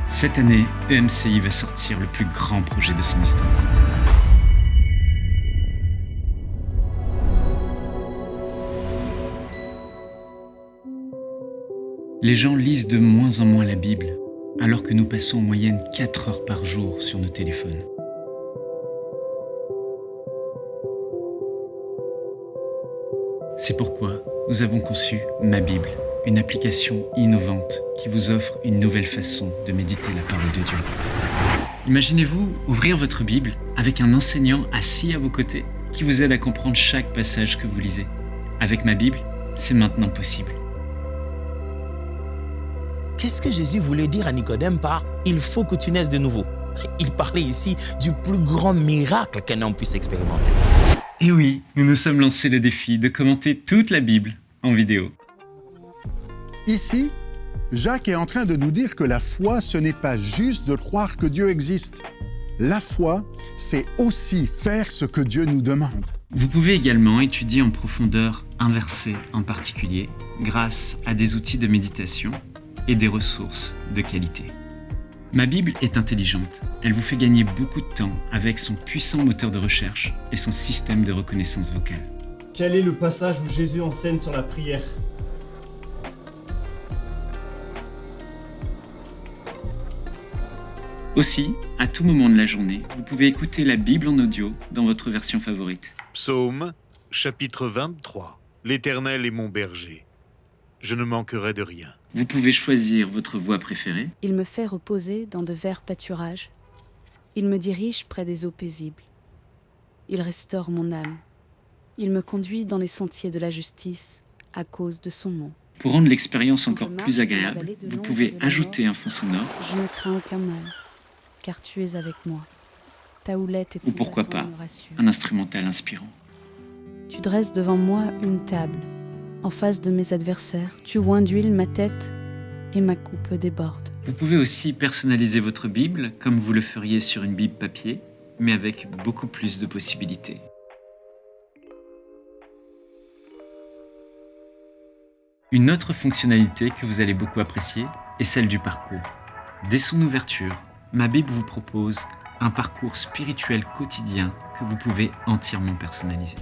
Cette année, EMCI va sortir le plus grand projet de son histoire. Les gens lisent de moins en moins la Bible, alors que nous passons en moyenne 4 heures par jour sur nos téléphones. C'est pourquoi nous avons conçu Ma Bible, une application innovante qui vous offre une nouvelle façon de méditer la parole de Dieu. Imaginez-vous ouvrir votre Bible avec un enseignant assis à vos côtés qui vous aide à comprendre chaque passage que vous lisez. Avec Ma Bible, c'est maintenant possible. Qu'est-ce que Jésus voulait dire à Nicodème par « il faut que tu naisses de nouveau » ? Il parlait ici du plus grand miracle qu'un homme puisse expérimenter. Et oui, nous nous sommes lancé le défi de commenter toute la Bible en vidéo. Ici, Jacques est en train de nous dire que la foi, ce n'est pas juste de croire que Dieu existe. La foi, c'est aussi faire ce que Dieu nous demande. Vous pouvez également étudier en profondeur un verset en particulier grâce à des outils de méditation et des ressources de qualité. Ma Bible est intelligente. Elle vous fait gagner beaucoup de temps avec son puissant moteur de recherche et son système de reconnaissance vocale. Quel est le passage où Jésus enseigne sur la prière ? Aussi, à tout moment de la journée, vous pouvez écouter la Bible en audio dans votre version favorite. Psaume, chapitre 23. L'Éternel est mon berger. Je ne manquerai de rien. Vous pouvez choisir votre voix préférée. Il me fait reposer dans de verts pâturages. Il me dirige près des eaux paisibles. Il restaure mon âme. Il me conduit dans les sentiers de la justice à cause de son nom. Pour rendre l'expérience encore plus agréable, vous pouvez ajouter un fond sonore. Je ne crains aucun mal, car tu es avec moi. Ta houlette et ton Ou pourquoi bâton pas, me rassurent. un instrumental inspirant. Tu dresses devant moi une table. En face de mes adversaires, tu oins d'huile ma tête et ma coupe déborde. Vous pouvez aussi personnaliser votre Bible comme vous le feriez sur une Bible papier, mais avec beaucoup plus de possibilités. Une autre fonctionnalité que vous allez beaucoup apprécier est celle du parcours. Dès son ouverture, Ma Bible vous propose un parcours spirituel quotidien que vous pouvez entièrement personnaliser.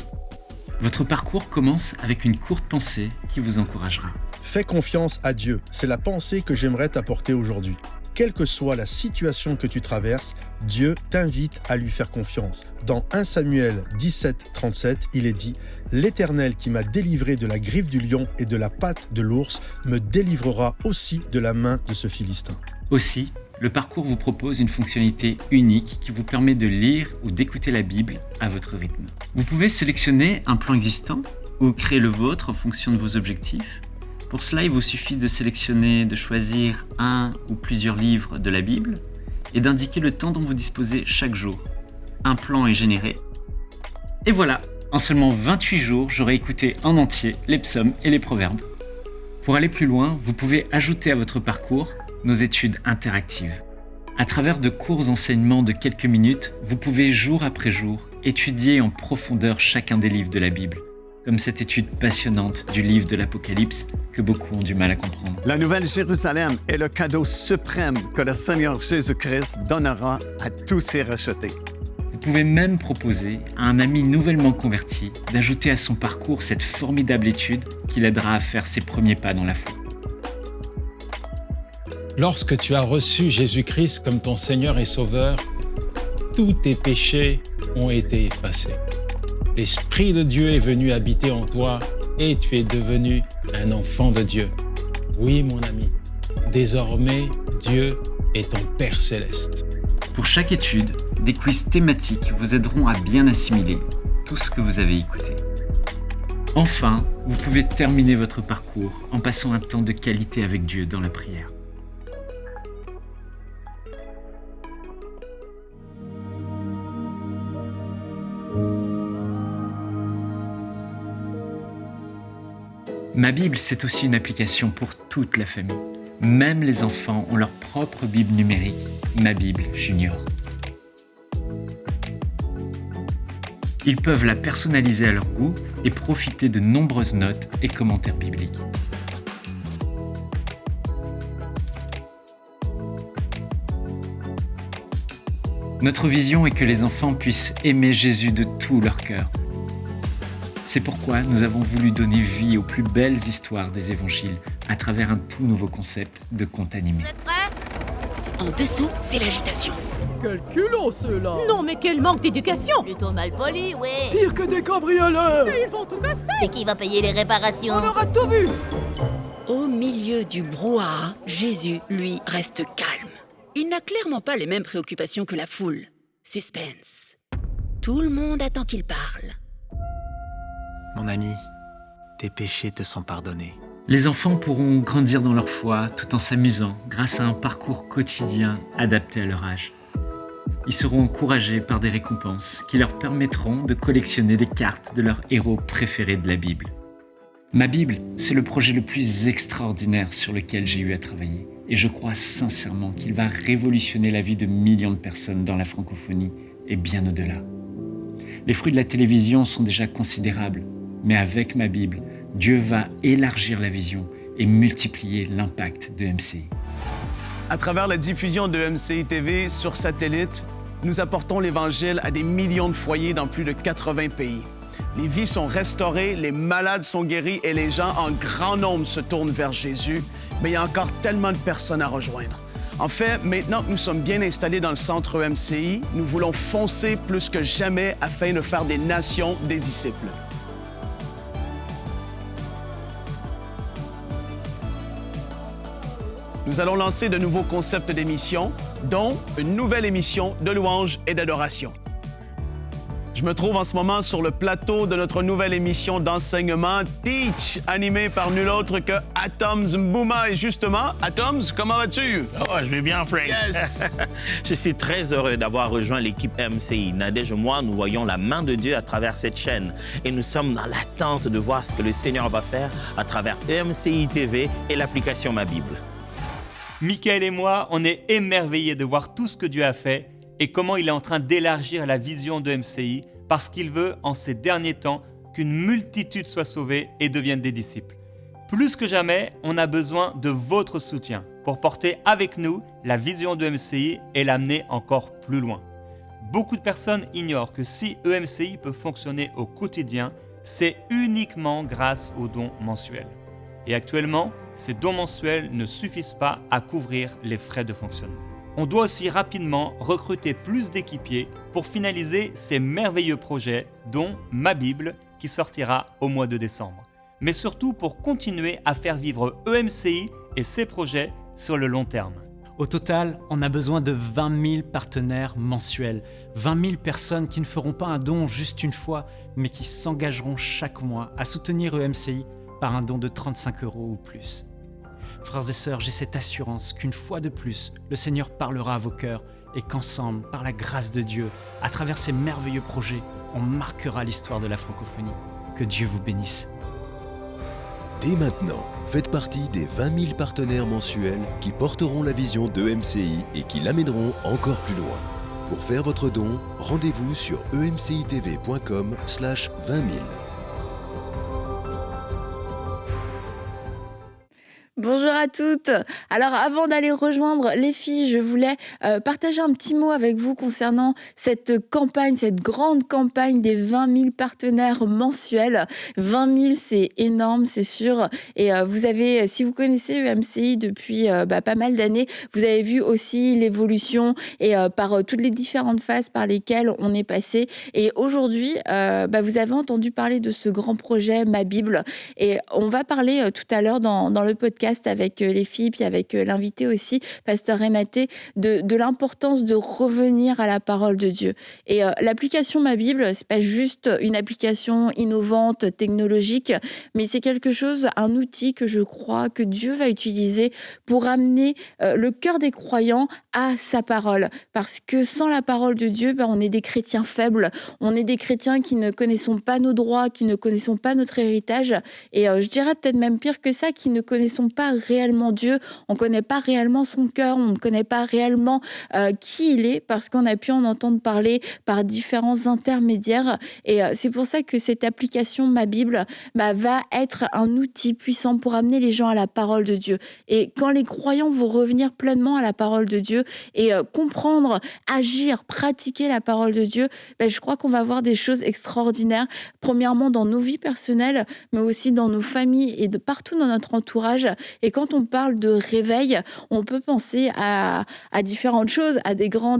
Votre parcours commence avec une courte pensée qui vous encouragera. Fais confiance à Dieu, c'est la pensée que j'aimerais t'apporter aujourd'hui. Quelle que soit la situation que tu traverses, Dieu t'invite à lui faire confiance. Dans 1 Samuel 17, 37, il est dit « L'Éternel qui m'a délivré de la griffe du lion et de la patte de l'ours me délivrera aussi de la main de ce Philistin. » Aussi, le parcours vous propose une fonctionnalité unique qui vous permet de lire ou d'écouter la Bible à votre rythme. Vous pouvez sélectionner un plan existant ou créer le vôtre en fonction de vos objectifs. Pour cela, il vous suffit de choisir un ou plusieurs livres de la Bible et d'indiquer le temps dont vous disposez chaque jour. Un plan est généré. Et voilà, en seulement 28 jours, j'aurai écouté en entier les psaumes et les proverbes. Pour aller plus loin, vous pouvez ajouter à votre parcours nos études interactives. À travers de courts enseignements de quelques minutes, vous pouvez jour après jour étudier en profondeur chacun des livres de la Bible, comme cette étude passionnante du livre de l'Apocalypse que beaucoup ont du mal à comprendre. La Nouvelle Jérusalem est le cadeau suprême que le Seigneur Jésus-Christ donnera à tous ses rachetés. Vous pouvez même proposer à un ami nouvellement converti d'ajouter à son parcours cette formidable étude qui l'aidera à faire ses premiers pas dans la foi. Lorsque tu as reçu Jésus-Christ comme ton Seigneur et Sauveur, tous tes péchés ont été effacés. L'Esprit de Dieu est venu habiter en toi et tu es devenu un enfant de Dieu. Oui, mon ami, désormais, Dieu est ton Père céleste. Pour chaque étude, des quiz thématiques vous aideront à bien assimiler tout ce que vous avez écouté. Enfin, vous pouvez terminer votre parcours en passant un temps de qualité avec Dieu dans la prière. Ma Bible, c'est aussi une application pour toute la famille. Même les enfants ont leur propre Bible numérique, Ma Bible Junior. Ils peuvent la personnaliser à leur goût et profiter de nombreuses notes et commentaires bibliques. Notre vision est que les enfants puissent aimer Jésus de tout leur cœur. C'est pourquoi nous avons voulu donner vie aux plus belles histoires des évangiles à travers un tout nouveau concept de conte animé. Vous êtes prêts ? En dessous, c'est l'agitation. Quel culot ceux-là! Non mais quel manque d'éducation! Plutôt mal poli, ouais. Pire que des cambrioleurs! Ils vont tout casser! Et qui va payer les réparations? On aura tout vu! Au milieu du brouhaha, Jésus, lui, reste calme. Il n'a clairement pas les mêmes préoccupations que la foule. Suspense. Tout le monde attend qu'il parle. Mon ami, tes péchés te sont pardonnés. Les enfants pourront grandir dans leur foi tout en s'amusant grâce à un parcours quotidien adapté à leur âge. Ils seront encouragés par des récompenses qui leur permettront de collectionner des cartes de leurs héros préférés de la Bible. Ma Bible, c'est le projet le plus extraordinaire sur lequel j'ai eu à travailler. Et je crois sincèrement qu'il va révolutionner la vie de millions de personnes dans la francophonie et bien au-delà. Les fruits de la télévision sont déjà considérables, mais avec ma Bible, Dieu va élargir la vision et multiplier l'impact de MCI. À travers la diffusion de MCI TV sur satellite, nous apportons l'Évangile à des millions de foyers dans plus de 80 pays. Les vies sont restaurées, les malades sont guéris et les gens en grand nombre se tournent vers Jésus, mais il y a encore tellement de personnes à rejoindre. En fait, maintenant que nous sommes bien installés dans le centre MCI, nous voulons foncer plus que jamais afin de faire des nations des disciples. Nous allons lancer de nouveaux concepts d'émissions, dont une nouvelle émission de louange et d'adoration. Je me trouve en ce moment sur le plateau de notre nouvelle émission d'enseignement Teach, animée par nul autre que Atoms Mbouma. Et justement, Atoms, comment vas-tu? Oh, je vais bien, Frank. Yes! Je suis très heureux d'avoir rejoint l'équipe MCI. Nadège et moi, nous voyons la main de Dieu à travers cette chaîne. Et nous sommes dans l'attente de voir ce que le Seigneur va faire à travers MCI TV et l'application Ma Bible. Michael et moi, on est émerveillés de voir tout ce que Dieu a fait et comment il est en train d'élargir la vision de MCI parce qu'il veut, en ces derniers temps, qu'une multitude soit sauvée et devienne des disciples. Plus que jamais, on a besoin de votre soutien pour porter avec nous la vision de MCI et l'amener encore plus loin. Beaucoup de personnes ignorent que si EMCI peut fonctionner au quotidien, c'est uniquement grâce aux dons mensuels. Et actuellement, ces dons mensuels ne suffisent pas à couvrir les frais de fonctionnement. On doit aussi rapidement recruter plus d'équipiers pour finaliser ces merveilleux projets, dont Ma Bible, qui sortira au mois de décembre. Mais surtout pour continuer à faire vivre EMCI et ses projets sur le long terme. Au total, on a besoin de 20 000 partenaires mensuels, 20 000 personnes qui ne feront pas un don juste une fois, mais qui s'engageront chaque mois à soutenir EMCI par un don de 35 € ou plus. Frères et sœurs, j'ai cette assurance qu'une fois de plus, le Seigneur parlera à vos cœurs et qu'ensemble, par la grâce de Dieu, à travers ces merveilleux projets, on marquera l'histoire de la francophonie. Que Dieu vous bénisse. Dès maintenant, faites partie des 20 000 partenaires mensuels qui porteront la vision d'EMCI et qui l'amèneront encore plus loin. Pour faire votre don, rendez-vous sur emcitv.com/20 000. Bonjour à toutes. Alors avant d'aller rejoindre les filles, je voulais partager un petit mot avec vous concernant cette campagne, cette grande campagne des 20 000 partenaires mensuels. 20 000, c'est énorme, c'est sûr. Et vous avez, si vous connaissez EMCI depuis pas mal d'années, vous avez vu aussi l'évolution et par toutes les différentes phases par lesquelles on est passé. Et aujourd'hui, vous avez entendu parler de ce grand projet Ma Bible. Et on va parler tout à l'heure dans le podcast avec les filles, puis avec l'invité aussi, Pasteur Renaté, de l'importance de revenir à la parole de Dieu. Et l'application Ma Bible, c'est pas juste une application innovante, technologique, mais c'est quelque chose, un outil que je crois que Dieu va utiliser pour amener le cœur des croyants à sa parole. Parce que sans la parole de Dieu, on est des chrétiens faibles, on est des chrétiens qui ne connaissons pas nos droits, qui ne connaissons pas notre héritage, et je dirais peut-être même pire que ça, qui ne connaissons pas réellement réellement Dieu, on ne connaît pas réellement son cœur, on ne connaît pas réellement qui il est, parce qu'on a pu en entendre parler par différents intermédiaires. Et c'est pour ça que cette application Ma Bible va être un outil puissant pour amener les gens à la parole de Dieu. Et quand les croyants vont revenir pleinement à la parole de Dieu et comprendre, agir, pratiquer la parole de Dieu, je crois qu'on va voir des choses extraordinaires, premièrement dans nos vies personnelles, mais aussi dans nos familles et partout dans notre entourage. Et quand on parle de réveil, on peut penser à différentes choses, à des grands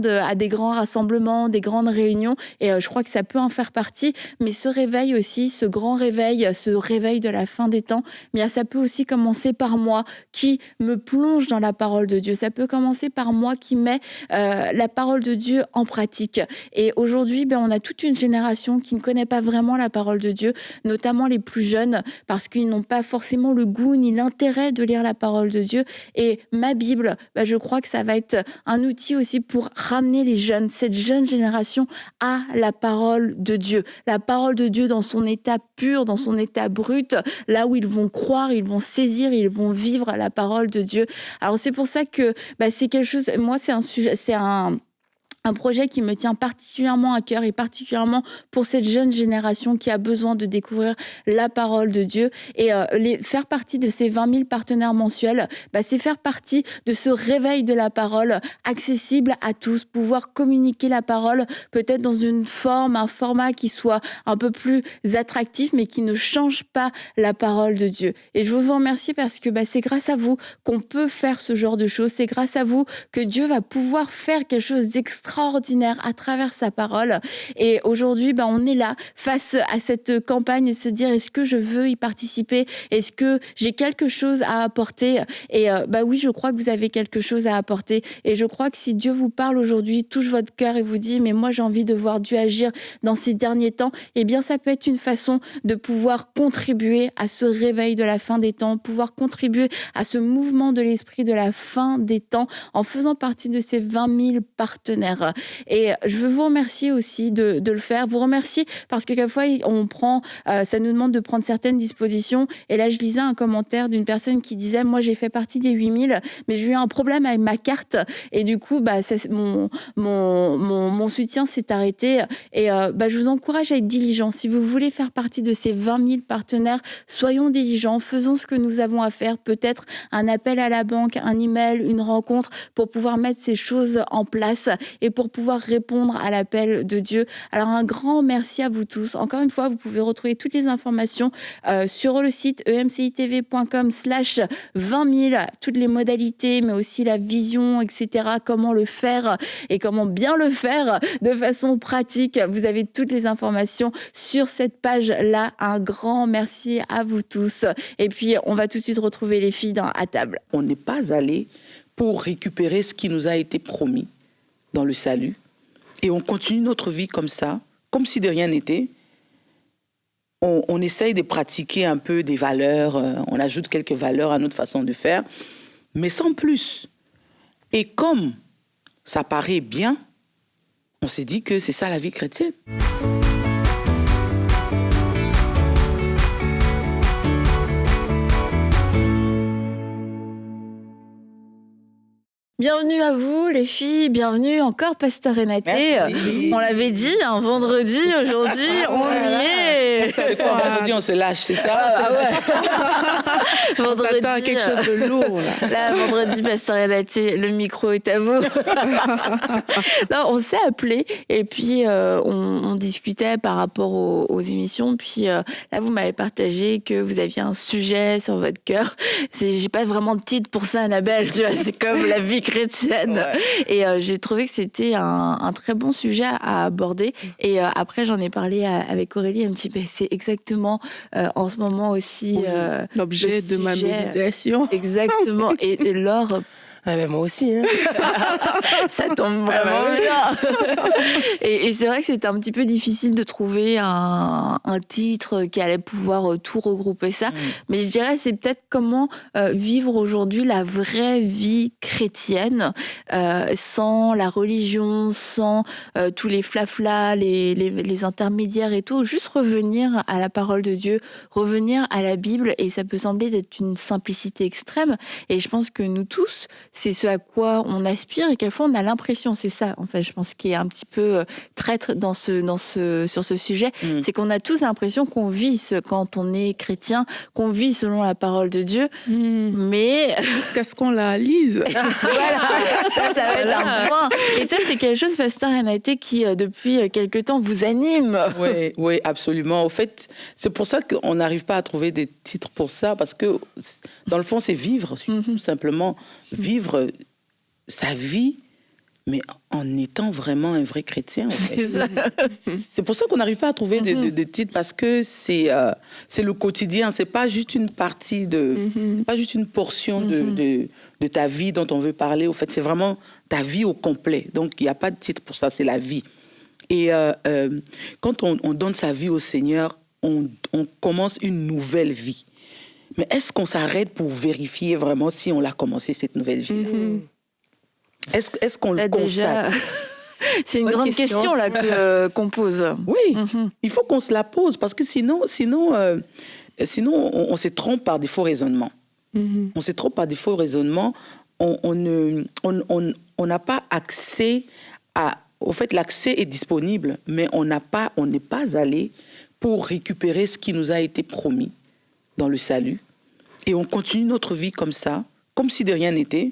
rassemblements, des grandes réunions, et je crois que ça peut en faire partie. Mais ce réveil aussi, ce grand réveil, ce réveil de la fin des temps, bien ça peut aussi commencer par moi qui me plonge dans la parole de Dieu. Ça peut commencer par moi qui met la parole de Dieu en pratique. Et aujourd'hui, on a toute une génération qui ne connaît pas vraiment la parole de Dieu, notamment les plus jeunes, parce qu'ils n'ont pas forcément le goût ni l'intérêt de lire la parole de Dieu. Et Ma Bible, je crois que ça va être un outil aussi pour ramener les jeunes, cette jeune génération, à la parole de Dieu. La parole de Dieu dans son état pur, dans son état brut, là où ils vont croire, ils vont saisir, ils vont vivre la parole de Dieu. Alors c'est pour ça que c'est quelque chose, moi c'est un sujet, c'est un projet qui me tient particulièrement à cœur et particulièrement pour cette jeune génération qui a besoin de découvrir la parole de Dieu. Et faire partie de ces 20 000 partenaires mensuels, c'est faire partie de ce réveil de la parole accessible à tous, pouvoir communiquer la parole peut-être dans une forme, un format qui soit un peu plus attractif mais qui ne change pas la parole de Dieu. Et je veux vous remercier parce que c'est grâce à vous qu'on peut faire ce genre de choses. C'est grâce à vous que Dieu va pouvoir faire quelque chose d'extraordinaire à travers sa parole. Et aujourd'hui, on est là face à cette campagne et se dire, est-ce que je veux y participer? Est-ce que j'ai quelque chose à apporter? Et oui, je crois que vous avez quelque chose à apporter. Et je crois que si Dieu vous parle aujourd'hui, touche votre cœur et vous dit, mais moi j'ai envie de voir Dieu agir dans ces derniers temps, eh bien ça peut être une façon de pouvoir contribuer à ce réveil de la fin des temps, pouvoir contribuer à ce mouvement de l'esprit de la fin des temps en faisant partie de ces 20 000 partenaires. Et je veux vous remercier aussi de le faire. Vous remercier parce que quelquefois, ça nous demande de prendre certaines dispositions. Et là, je lisais un commentaire d'une personne qui disait, moi, j'ai fait partie des 8000, mais j'ai eu un problème avec ma carte. Et du coup, mon soutien s'est arrêté. Et je vous encourage à être diligent. Si vous voulez faire partie de ces 20 000 partenaires, soyons diligents, faisons ce que nous avons à faire. Peut-être un appel à la banque, un email, une rencontre pour pouvoir mettre ces choses en place et pour pouvoir répondre à l'appel de Dieu. Alors un grand merci à vous tous. Encore une fois, vous pouvez retrouver toutes les informations sur le site emcitv.com/20 000, toutes les modalités, mais aussi la vision, etc. Comment le faire et comment bien le faire de façon pratique. Vous avez toutes les informations sur cette page-là. Un grand merci à vous tous. Et puis, on va tout de suite retrouver les filles à table. On n'est pas allé pour récupérer ce qui nous a été promis dans le salut, et on continue notre vie comme ça, comme si de rien n'était. On essaye de pratiquer un peu des valeurs, on ajoute quelques valeurs à notre façon de faire, mais sans plus. Et comme ça paraît bien, on s'est dit que c'est ça la vie chrétienne. Bienvenue à vous, les filles. Bienvenue encore, Pasteur Renaté. On l'avait dit, un vendredi, aujourd'hui, on y est. Vendredi, on se lâche, c'est ça? Vendredi, on s'attend à quelque chose de lourd. Là, vendredi, Pasteur Renaté, le micro est à vous. Non, on s'est appelés et puis on discutait par rapport aux émissions. Puis là, vous m'avez partagé que vous aviez un sujet sur votre cœur. J'ai pas vraiment de titre pour ça, Annabelle. Tu vois, c'est comme la vie chrétienne. Ouais. Et j'ai trouvé que c'était un très bon sujet à aborder. Et après, j'en ai parlé avec Aurélie. Elle me dit, c'est exactement en ce moment aussi l'objet de ma méditation. Exactement. Et Laure Ah ben moi aussi. Hein. Ça tombe vraiment bien. Et c'est vrai que c'était un petit peu difficile de trouver un titre qui allait pouvoir tout regrouper ça. Mais je dirais c'est peut-être comment vivre aujourd'hui la vraie vie chrétienne sans la religion, sans tous les flaflas, les intermédiaires et tout. Juste revenir à la parole de Dieu, revenir à la Bible. Et ça peut sembler d'être une simplicité extrême. Et je pense que nous tous, c'est ce à quoi on aspire et quelquefois on a l'impression, c'est ça en fait, je pense qui est un petit peu traître sur ce sujet, c'est qu'on a tous l'impression qu'on vit quand on est chrétien, qu'on vit selon la parole de Dieu, mais... Jusqu'à ce qu'on la lise. Voilà, ça va être un point. Et ça, c'est quelque chose, Pasteur Renaté, qui depuis quelque temps vous anime. Oui, absolument. Au fait, c'est pour ça qu'on n'arrive pas à trouver des titres pour ça, parce que dans le fond, c'est vivre, tout simplement. Vivre sa vie, mais en étant vraiment un vrai chrétien. En fait. C'est pour ça qu'on n'arrive pas à trouver de titres, parce que c'est le quotidien, c'est pas juste une partie c'est pas juste une portion de ta vie dont on veut parler. Au fait, c'est vraiment ta vie au complet. Donc, il n'y a pas de titre pour ça, c'est la vie. Et quand on donne sa vie au Seigneur, on commence une nouvelle vie. Mais est-ce qu'on s'arrête pour vérifier vraiment si on l'a commencé, cette nouvelle vie-là? Est-ce qu'on le constate? C'est une grande question là qu'on pose. Oui, il faut qu'on se la pose, parce que sinon on se trompe par des faux raisonnements. On se trompe par des faux raisonnements. On n'a pas accès à... Au fait, l'accès est disponible, mais on n'est pas allé pour récupérer ce qui nous a été promis dans le salut. Et on continue notre vie comme ça, comme si de rien n'était.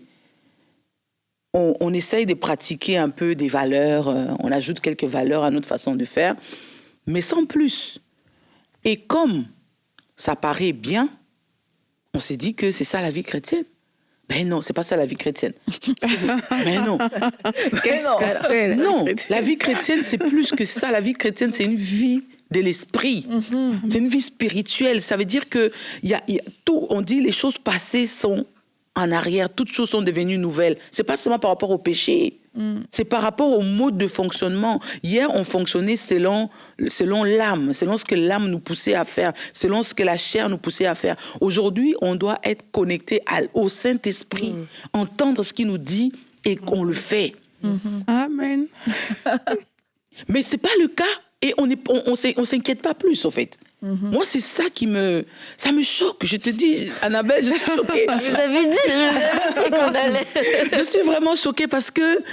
On essaye de pratiquer un peu des valeurs, on ajoute quelques valeurs à notre façon de faire, mais sans plus. Et comme ça paraît bien, on s'est dit que c'est ça la vie chrétienne. Ben non, c'est pas ça la vie chrétienne. Mais non. Qu'est-ce que c'est? Non, la vie chrétienne, c'est plus que ça. La vie chrétienne, c'est une vie de l'esprit. C'est une vie spirituelle. Ça veut dire que tout, on dit les choses passées sont en arrière, toutes choses sont devenues nouvelles. C'est pas seulement par rapport au péché. C'est par rapport au mode de fonctionnement. Hier, on fonctionnait selon l'âme, selon ce que l'âme nous poussait à faire, selon ce que la chair nous poussait à faire. Aujourd'hui, on doit être connecté au Saint-Esprit, entendre ce qu'il nous dit et qu'on le fait. Amen. Mais c'est pas le cas et on s'inquiète pas plus, au fait. Moi, c'est ça ça me choque. Je te dis, Annabelle, je suis choquée. Je vous avais dit qu'on allait. Je suis vraiment choquée parce que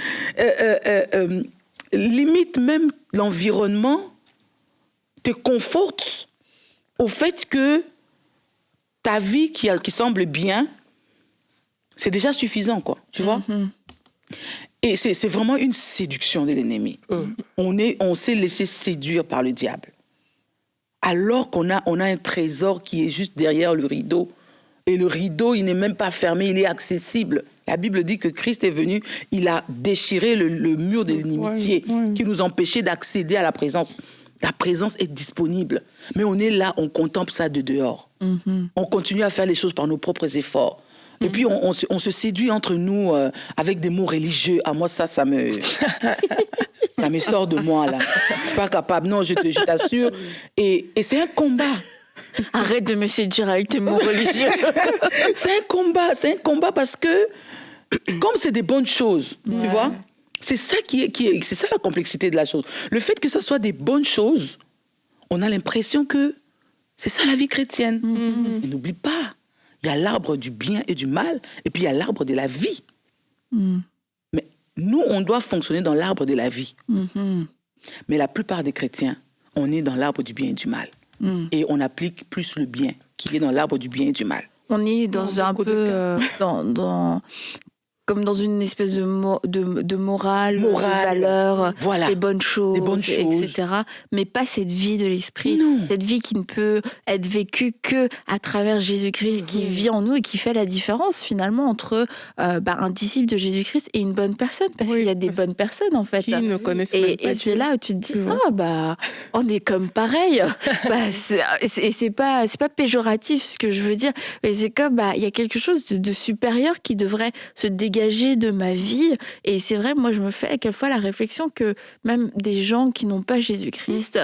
limite même l'environnement te conforte au fait que ta vie qui semble bien, c'est déjà suffisant, quoi. Tu vois? Et c'est vraiment une séduction de l'ennemi. On s'est laissé séduire par le diable. Alors qu'on a un trésor qui est juste derrière le rideau. Et le rideau, il n'est même pas fermé, il est accessible. La Bible dit que Christ est venu, il a déchiré le mur de l'inimitié qui nous empêchait d'accéder à la présence. La présence est disponible. Mais on est là, on contemple ça de dehors. On continue à faire les choses par nos propres efforts. Et puis, on se séduit entre nous avec des mots religieux. Ah, moi, ça me... Ça me sort de moi, là. Je suis pas capable. Non, je t'assure. Et c'est un combat. Arrête de me séduire avec tes mots religieux. C'est un combat parce que, comme c'est des bonnes choses, tu vois, c'est ça c'est ça la complexité de la chose. Le fait que ça soit des bonnes choses, on a l'impression que c'est ça la vie chrétienne. Et n'oublie pas, il y a l'arbre du bien et du mal, et puis il y a l'arbre de la vie. Mais nous, on doit fonctionner dans l'arbre de la vie. Mais la plupart des chrétiens, on est dans l'arbre du bien et du mal. Et on applique plus le bien qui est dans l'arbre du bien et du mal. On est dans un peu comme dans une espèce de morale, de valeurs, des bonnes choses, etc. Mais pas cette vie de l'esprit, cette vie qui ne peut être vécue que à travers Jésus-Christ qui vit en nous et qui fait la différence finalement entre un disciple de Jésus-Christ et une bonne personne, parce qu'il y a des bonnes personnes en fait. Qui ne connaissent même pas et c'est là où tu te dis on est comme pareil. C'est pas péjoratif ce que je veux dire, mais c'est comme il y a quelque chose de supérieur qui devrait se dégager dégager de ma vie. Et c'est vrai, moi, je me fais quelquefois la réflexion que même des gens qui n'ont pas Jésus-Christ,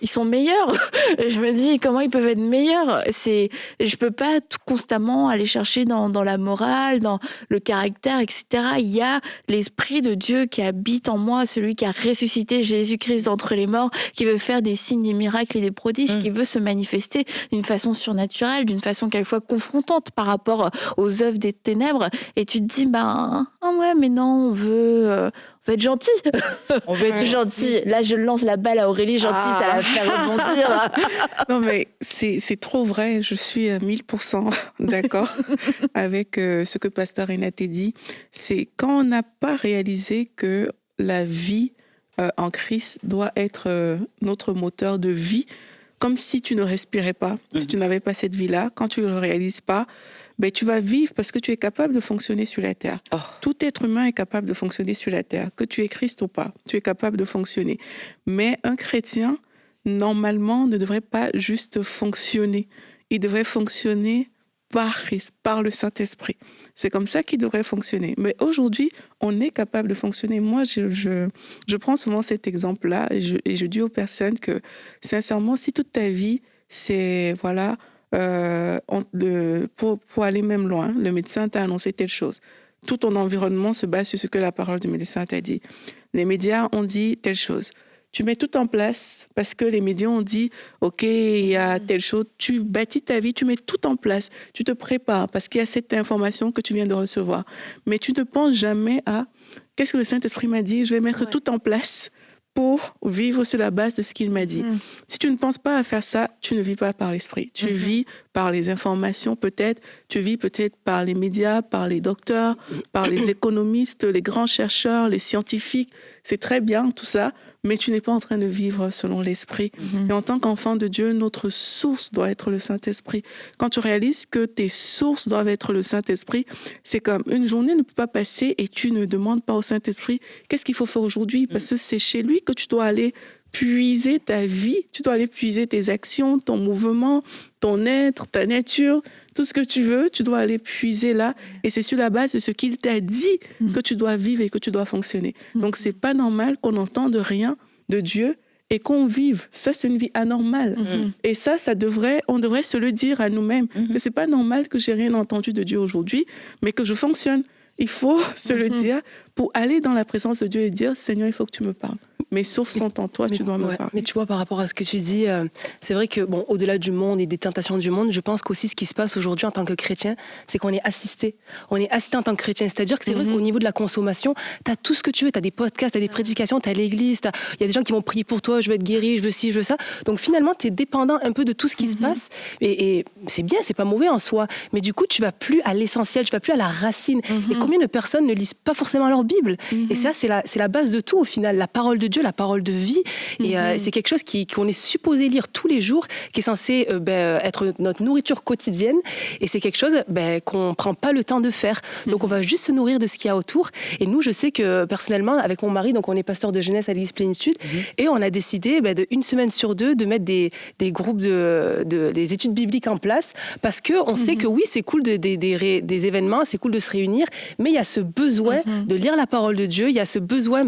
ils sont meilleurs. Je me dis, comment ils peuvent être meilleurs? Je peux pas tout constamment aller chercher dans la morale, dans le caractère, etc. Il y a l'Esprit de Dieu qui habite en moi, celui qui a ressuscité Jésus-Christ d'entre les morts, qui veut faire des signes, des miracles et des prodiges, qui veut se manifester d'une façon surnaturelle, d'une façon quelquefois confrontante par rapport aux œuvres des ténèbres. Et tu te dis, ouais, mais non, on veut être gentil. On veut être gentil. Là, je lance la balle à Aurélie, gentil, ça va faire rebondir. Non, mais c'est trop vrai. Je suis à 1000% d'accord avec ce que Pasteur Renate dit. C'est quand on n'a pas réalisé que la vie en Christ doit être notre moteur de vie, comme si tu ne respirais pas, si tu n'avais pas cette vie-là, quand tu ne le réalises pas, tu vas vivre parce que tu es capable de fonctionner sur la terre. Tout être humain est capable de fonctionner sur la terre, que tu es Christ ou pas, tu es capable de fonctionner. Mais un chrétien, normalement, ne devrait pas juste fonctionner. Il devrait fonctionner par Christ, par le Saint-Esprit. C'est comme ça qu'il devrait fonctionner. Mais aujourd'hui, on est capable de fonctionner. Moi, je prends souvent cet exemple-là et je dis aux personnes que, sincèrement, si toute ta vie, c'est, voilà, pour aller même loin, le médecin t'a annoncé telle chose. Tout ton environnement se base sur ce que la parole du médecin t'a dit. Les médias ont dit telle chose. Tu mets tout en place parce que les médias ont dit « Ok, il y a telle chose ». Tu bâtis ta vie, tu mets tout en place. Tu te prépares parce qu'il y a cette information que tu viens de recevoir. Mais tu ne penses jamais à « Qu'est-ce que le Saint-Esprit m'a dit ? Je vais mettre tout en place pour vivre sur la base de ce qu'il m'a dit. » Si tu ne penses pas à faire ça, tu ne vis pas par l'Esprit. Tu vis par les informations peut-être, tu vis peut-être par les médias, par les docteurs, par les économistes, les grands chercheurs, les scientifiques. C'est très bien tout ça, mais tu n'es pas en train de vivre selon l'Esprit. Et en tant qu'enfant de Dieu, notre source doit être le Saint-Esprit. Quand tu réalises que tes sources doivent être le Saint-Esprit, c'est comme une journée ne peut pas passer et tu ne demandes pas au Saint-Esprit qu'est-ce qu'il faut faire aujourd'hui, parce que c'est chez lui que tu dois aller puiser ta vie, tu dois aller puiser tes actions, ton mouvement, ton être, ta nature, tout ce que tu veux, tu dois aller puiser là. Et c'est sur la base de ce qu'il t'a dit que tu dois vivre et que tu dois fonctionner. Donc, c'est pas normal qu'on n'entende rien de Dieu et qu'on vive. Ça, c'est une vie anormale. Et ça on devrait se le dire à nous-mêmes. Que c'est pas normal que j'ai rien entendu de Dieu aujourd'hui, mais que je fonctionne. Il faut se le dire pour aller dans la présence de Dieu et dire « Seigneur, il faut que tu me parles. Mes sources sont en toi, tu dois me parler. » Mais tu vois, par rapport à ce que tu dis, c'est vrai que, au-delà du monde et des tentations du monde, je pense qu'aussi ce qui se passe aujourd'hui en tant que chrétien, c'est qu'on est assisté. On est assisté en tant que chrétien. C'est-à-dire que c'est vrai qu'au niveau de la consommation, tu as tout ce que tu veux. Tu as des podcasts, tu as des prédications, tu as l'église, il y a des gens qui vont prier pour toi, je veux être guéri, je veux ci, je veux ça. Donc finalement, tu es dépendant un peu de tout ce qui se passe. Et c'est bien, c'est pas mauvais en soi. Mais du coup, tu vas plus à l'essentiel, tu vas plus à la racine. Et combien de personnes ne lisent pas forcément leur Bible? Et ça, c'est la base de tout au final. La parole de Dieu, la parole de vie. Et c'est quelque chose qu'on est supposé lire tous les jours, qui est censé être notre nourriture quotidienne. Et c'est quelque chose qu'on ne prend pas le temps de faire. Donc on va juste se nourrir de ce qu'il y a autour. Et nous, je sais que personnellement, avec mon mari, donc on est pasteur de jeunesse à l'Église Plénitude, et on a décidé de une semaine sur deux de mettre des groupes des études bibliques en place, parce qu'on sait que oui, c'est cool des événements, c'est cool de se réunir, mais il y a ce besoin de lire la parole de Dieu, il y a ce besoin,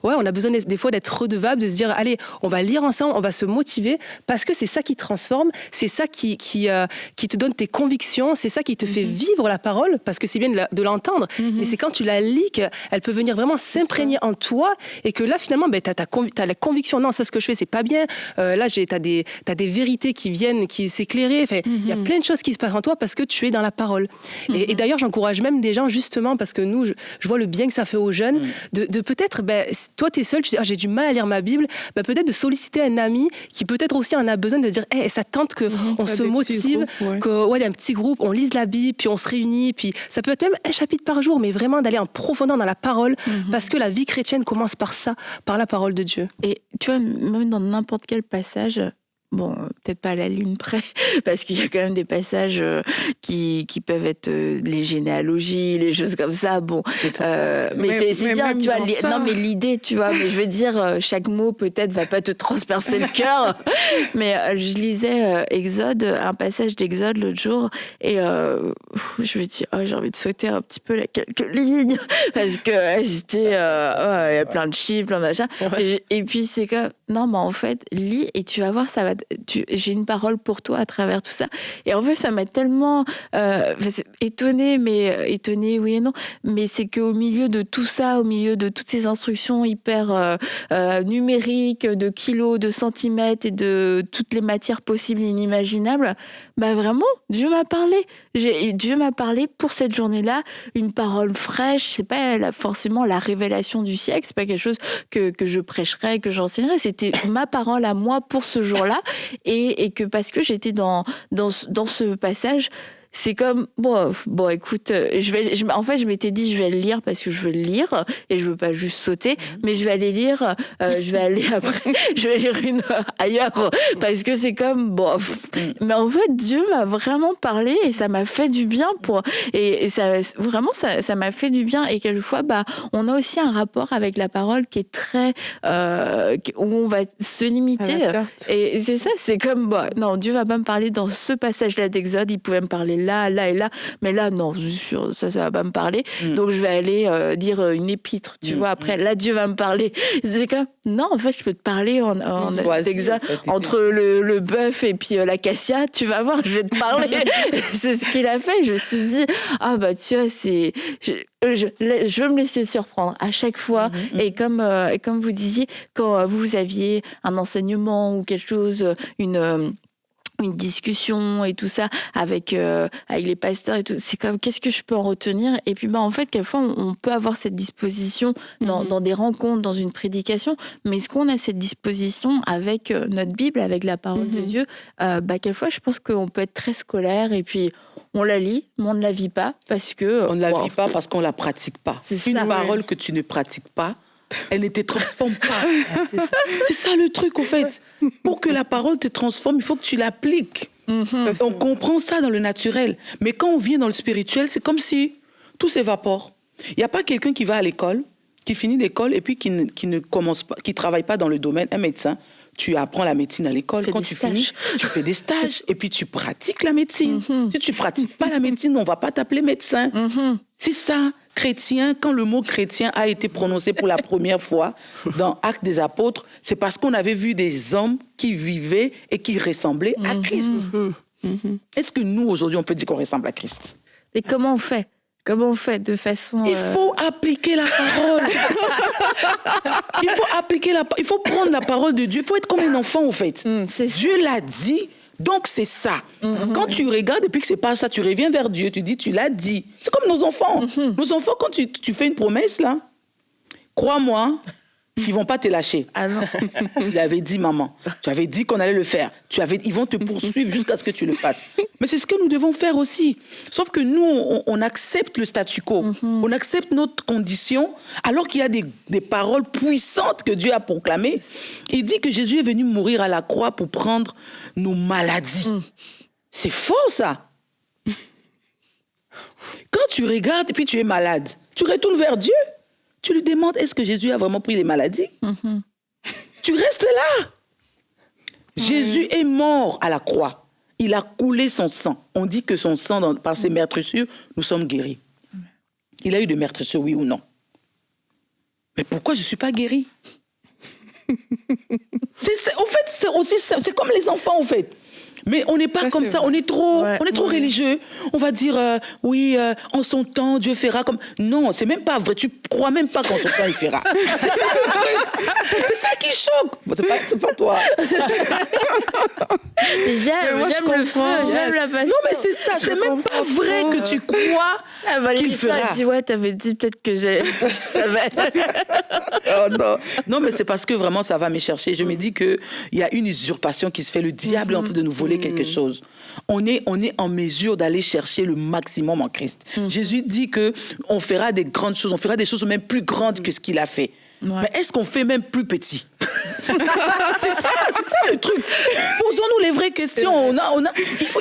on a besoin des fois d'être redevable, de se dire, allez, on va lire ensemble, on va se motiver, parce que c'est ça qui transforme, c'est ça qui te donne tes convictions, c'est ça qui te fait vivre la parole, parce que c'est bien de l'entendre, mais c'est quand tu la lis qu'elle peut venir vraiment s'imprégner en toi, et que là, finalement, t'as la conviction, non, ça, ce que je fais, c'est pas bien, là, t'as des vérités qui viennent, qui s'éclairent, il y a plein de choses qui se passent en toi, parce que tu es dans la parole. Et d'ailleurs, j'encourage même des gens, justement, parce que nous, je vois le bien que ça fait aux jeunes, de peut-être, toi, t'es seul, tu dis, j'ai du mal à lire ma Bible, peut-être de solliciter un ami qui peut-être aussi en a besoin, de dire, ça tente qu'on se motive, qu'il y a un petit groupe, on lise la Bible, puis on se réunit, puis ça peut être même un chapitre par jour, mais vraiment d'aller en profondeur dans la parole, parce que la vie chrétienne commence par ça, par la parole de Dieu. Et tu vois, même dans n'importe quel passage, Bon, peut-être pas à la ligne près, parce qu'il y a quand même des passages qui peuvent être les généalogies, les choses comme ça. Bon, mais c'est bien, tu vois. Non, mais l'idée, tu vois. Mais je veux dire, chaque mot peut-être va pas te transpercer le cœur. Mais je lisais Exode, un passage d'Exode l'autre jour, et je me dis, j'ai envie de sauter un petit peu quelques lignes, parce que c'était, il y a plein de chiffres, plein de machins. Et puis c'est que, non, mais en fait, lis et tu vas voir, ça va. J'ai une parole pour toi à travers tout ça. Et en fait, ça m'a tellement étonnée, oui et non. Mais c'est qu'au milieu de tout ça, au milieu de toutes ces instructions hyper numériques, de kilos, de centimètres et de toutes les matières possibles et inimaginables, bah vraiment, Dieu m'a parlé. Dieu m'a parlé pour cette journée-là, une parole fraîche. C'est pas forcément la révélation du siècle, c'est pas quelque chose que je prêcherais, que j'enseignerais. C'était ma parole à moi pour ce jour-là. Et que parce que j'étais dans ce passage, c'est comme bon écoute, en fait je m'étais dit je vais le lire parce que je veux le lire et je veux pas juste sauter, mais je vais aller lire, je vais aller après, je vais lire une ailleurs parce que c'est comme mais en fait Dieu m'a vraiment parlé et ça m'a fait du bien et ça vraiment ça m'a fait du bien. Et quelquefois on a aussi un rapport avec la parole qui est très où on va se limiter et c'est ça, c'est comme non, Dieu va pas me parler dans ce passage-là d'Exode, il pouvait me parler là et là, mais là non, ça va pas me parler, donc je vais aller dire une épître, tu vois, après là Dieu va me parler. C'est comme non, en fait je peux te parler en Exode, entre le bœuf et puis l'acacia, tu vas voir, je vais te parler. C'est ce qu'il a fait. Je me suis dit tu vois, je veux me laisser surprendre à chaque fois. Et comme vous disiez, quand vous aviez un enseignement ou quelque chose, une discussion et tout ça avec les pasteurs et tout, c'est comme qu'est-ce que je peux en retenir. Et puis en fait quelquefois on peut avoir cette disposition dans des rencontres, dans une prédication, mais est-ce qu'on a cette disposition avec notre Bible, avec la parole de Dieu? Quelquefois je pense qu'on peut être très scolaire et puis on la lit, mais on ne la vit pas parce que on ne la vit pas parce qu'on la pratique pas. C'est une parole que tu ne pratiques pas, elle ne te transforme pas. C'est ça le truc, en fait. Pour que la parole te transforme, il faut que tu l'appliques. On comprend ça dans le naturel. Mais quand on vient dans le spirituel, c'est comme si tout s'évapore. Il n'y a pas quelqu'un qui va à l'école, qui finit l'école et puis qui ne commence pas, qui ne travaille pas dans le domaine, un médecin. Tu apprends la médecine à l'école. Quand tu finis, tu fais des stages et puis tu pratiques la médecine. Si tu ne pratiques pas la médecine, on ne va pas t'appeler médecin. C'est ça. Chrétien, quand le mot chrétien a été prononcé pour la première fois dans Actes des Apôtres, c'est parce qu'on avait vu des hommes qui vivaient et qui ressemblaient à Christ. Est-ce que nous, aujourd'hui, on peut dire qu'on ressemble à Christ? Et comment on fait? Comment on fait de façon... Il faut appliquer la parole. Il faut prendre la parole de Dieu. Il faut être comme un enfant, en fait. Dieu l'a dit. Donc, c'est ça. Quand tu regardes et puis que c'est pas ça, tu reviens vers Dieu, tu dis, tu l'as dit. C'est comme nos enfants. Nos enfants, quand tu fais une promesse, là, crois-moi, ils vont pas te lâcher. Ah non. Tu l'avais dit, maman. Tu avais dit qu'on allait le faire. Ils vont te poursuivre jusqu'à ce que tu le fasses. Mais c'est ce que nous devons faire aussi. Sauf que nous, on accepte le statu quo. On accepte notre condition, alors qu'il y a des paroles puissantes que Dieu a proclamées. Il dit que Jésus est venu mourir à la croix pour prendre nos maladies. C'est faux, ça. Quand tu regardes et puis tu es malade, tu retournes vers Dieu. Tu lui demandes, est-ce que Jésus a vraiment pris les maladies? Tu restes là. Jésus est mort à la croix. Il a coulé son sang. On dit que son sang, par ses meurtrissures, nous sommes guéris. Il a eu des meurtrissures, oui ou non? Mais pourquoi je ne suis pas guéri? En fait, c'est comme les enfants, en fait. Mais on n'est pas comme ça, on est trop religieux. On va dire, oui, en son temps, Dieu fera comme... Non, c'est même pas vrai. Tu crois même pas qu'en son temps, il fera. C'est ça le truc. C'est ça qui choque. Bon, c'est pas toi. J'aime le feu, j'aime la passion. Non, mais c'est ça, c'est même pas vrai que tu crois qu'il fera. Elle dit, ouais, t'avais dit peut-être que je savais. Oh, non, mais c'est parce que vraiment, ça va me chercher. Je me dis qu'il y a une usurpation qui se fait. Le diable est en train de nous voler quelque chose. On est en mesure d'aller chercher le maximum en Christ. Jésus dit qu'on fera des grandes choses, on fera des choses même plus grandes que ce qu'il a fait. Mais est-ce qu'on fait même plus petit? C'est ça le truc. Posons-nous les vraies questions.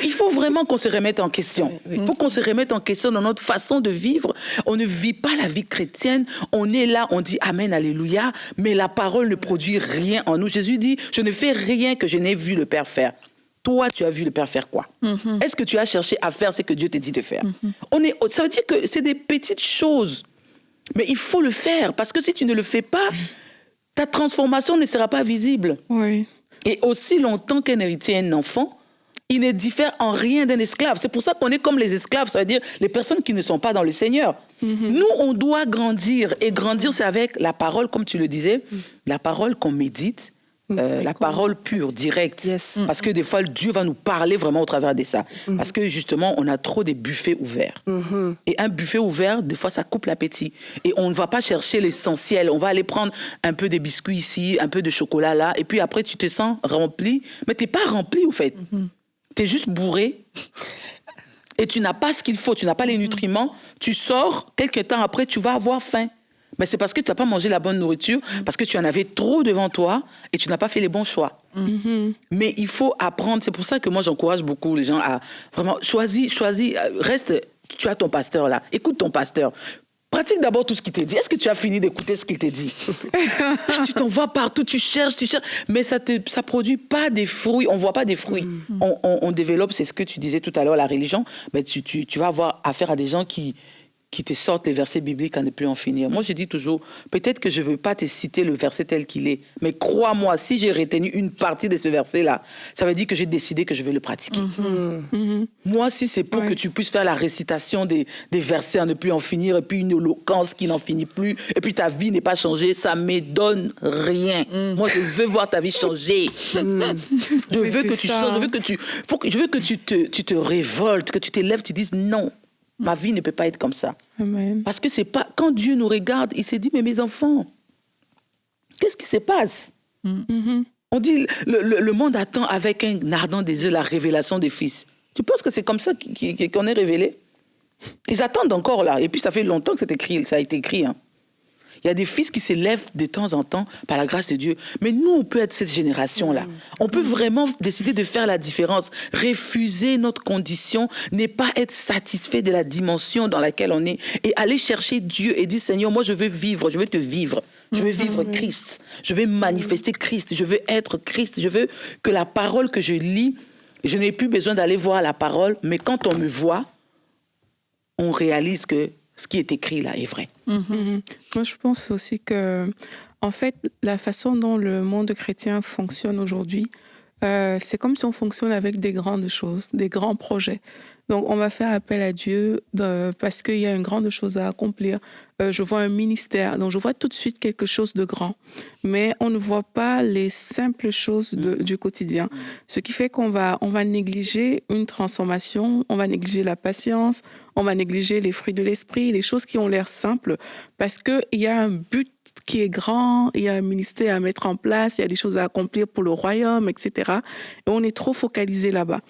Il faut vraiment qu'on se remette en question. Il faut qu'on se remette en question dans notre façon de vivre. On ne vit pas la vie chrétienne. On est là, on dit Amen, Alléluia, mais la parole ne produit rien en nous. Jésus dit, je ne fais rien que je n'ai vu le Père faire. Toi, tu as vu le Père faire quoi? Est-ce que tu as cherché à faire ce que Dieu t'a dit de faire? Ça veut dire que c'est des petites choses. Mais il faut le faire, parce que si tu ne le fais pas, ta transformation ne sera pas visible. Oui. Et aussi longtemps qu'un héritier est un enfant, il ne diffère en rien d'un esclave. C'est pour ça qu'on est comme les esclaves, ça veut dire les personnes qui ne sont pas dans le Seigneur. Nous, on doit grandir. Et grandir, c'est avec la parole, comme tu le disais, la parole qu'on médite, la parole pure, directe. Parce que des fois, Dieu va nous parler vraiment au travers de ça. Parce que justement, on a trop des buffets ouverts. Et un buffet ouvert, des fois, ça coupe l'appétit. Et on ne va pas chercher l'essentiel. On va aller prendre un peu de biscuits ici, un peu de chocolat là. Et puis après, tu te sens rempli. Mais tu n'es pas rempli, au fait. Tu es juste bourré. Et tu n'as pas ce qu'il faut. Tu n'as pas les nutriments. Tu sors, quelques temps après, tu vas avoir faim. Mais c'est parce que tu n'as pas mangé la bonne nourriture, parce que tu en avais trop devant toi et tu n'as pas fait les bons choix. Mais il faut apprendre. C'est pour ça que moi, j'encourage beaucoup les gens à vraiment choisis, reste, tu as ton pasteur là, écoute ton pasteur. Pratique d'abord tout ce qu'il t'a dit. Est-ce que tu as fini d'écouter ce qu'il t'a dit? Tu t'en vas partout, tu cherches, mais ça produit pas des fruits. On voit pas des fruits. On développe, c'est ce que tu disais tout à l'heure, la religion. Mais tu vas avoir affaire à des gens qui te sortent les versets bibliques à ne plus en finir. Moi, je dis toujours, peut-être que je ne veux pas te citer le verset tel qu'il est, mais crois-moi, si j'ai retenu une partie de ce verset-là, ça veut dire que j'ai décidé que je vais le pratiquer. Moi, si c'est pour que tu puisses faire la récitation des versets à ne plus en finir, et puis une éloquence qui n'en finit plus, et puis ta vie n'est pas changée, ça ne me donne rien. Moi, je veux voir ta vie changer. Je veux que tu changes, je veux que tu te révoltes, que tu t'élèves, tu dises non. Ma vie ne peut pas être comme ça. Amen. Parce que c'est pas... Quand Dieu nous regarde, il s'est dit, mais mes enfants, qu'est-ce qui se passe? On dit, le monde attend avec un ardent désir la révélation des fils. Tu penses que c'est comme ça qu'on est révélé? Ils attendent encore là. Et puis ça fait longtemps que ça a été écrit. Il y a des fils qui s'élèvent de temps en temps par la grâce de Dieu. Mais nous, on peut être cette génération-là. On peut vraiment décider de faire la différence. Refuser notre condition, n'est pas être satisfait de la dimension dans laquelle on est. Et aller chercher Dieu et dire, Seigneur, moi je veux vivre, je veux te vivre. Je veux vivre Christ. Je veux manifester Christ. Je veux être Christ. Je veux que la parole que je lis, je n'ai plus besoin d'aller voir la parole, mais quand on me voit, on réalise que ce qui est écrit là est vrai. Moi, je pense aussi que, en fait, la façon dont le monde chrétien fonctionne aujourd'hui, c'est comme si on fonctionne avec des grandes choses, des grands projets. Donc, on va faire appel à Dieu parce qu'il y a une grande chose à accomplir. Je vois un ministère, donc je vois tout de suite quelque chose de grand. Mais on ne voit pas les simples choses du quotidien. Ce qui fait qu'on va négliger une transformation, on va négliger la patience, on va négliger les fruits de l'esprit, les choses qui ont l'air simples, parce qu'il y a un but qui est grand, il y a un ministère à mettre en place, il y a des choses à accomplir pour le royaume, etc. Et on est trop focalisé là-bas.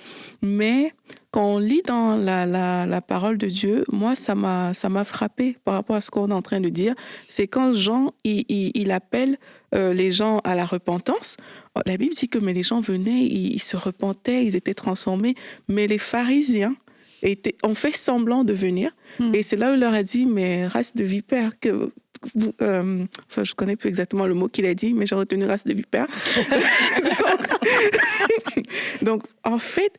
Mais quand on lit dans la parole de Dieu, moi, ça m'a frappé par rapport à ce qu'on est en train de dire. C'est quand Jean, il appelle les gens à la repentance. La Bible dit que mais les gens venaient, ils se repentaient, ils étaient transformés. Mais les pharisiens ont fait semblant de venir. Et c'est là où il leur a dit, mais race de vipères, enfin, je connais plus exactement le mot qu'il a dit, mais j'ai retenu race de vipères. Donc, en fait,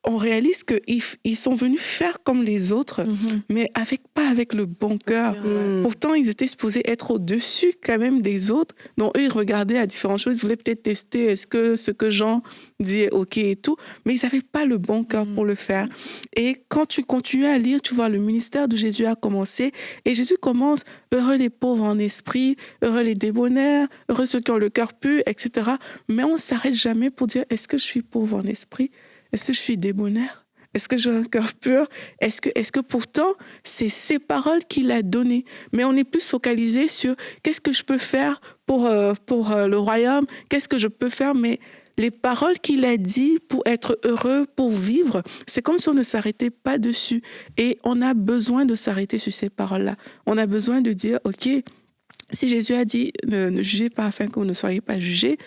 on réalise qu'ils sont venus faire comme les autres, mais pas avec le bon cœur. Pourtant, ils étaient supposés être au-dessus quand même des autres. Donc, eux, ils regardaient à différentes choses. Ils voulaient peut-être tester est-ce que ce que Jean disait OK et tout, mais ils n'avaient pas le bon cœur pour le faire. Et quand tu continues à lire, tu vois, le ministère de Jésus a commencé. Et Jésus commence, heureux les pauvres en esprit, heureux les débonnaires, heureux ceux qui ont le cœur pur, etc. Mais on ne s'arrête jamais pour dire, est-ce que je suis pauvre en esprit? Est-ce que je suis débonnaire? Est-ce que j'ai un cœur pur? Est-ce que pourtant, c'est ces paroles qu'il a données? Mais on est plus focalisé sur qu'est-ce que je peux faire pour le royaume? Qu'est-ce que je peux faire? Mais les paroles qu'il a dit pour être heureux, pour vivre, c'est comme si on ne s'arrêtait pas dessus. Et on a besoin de s'arrêter sur ces paroles-là. On a besoin de dire, OK, si Jésus a dit ne jugez pas afin que vous ne soyez pas jugés,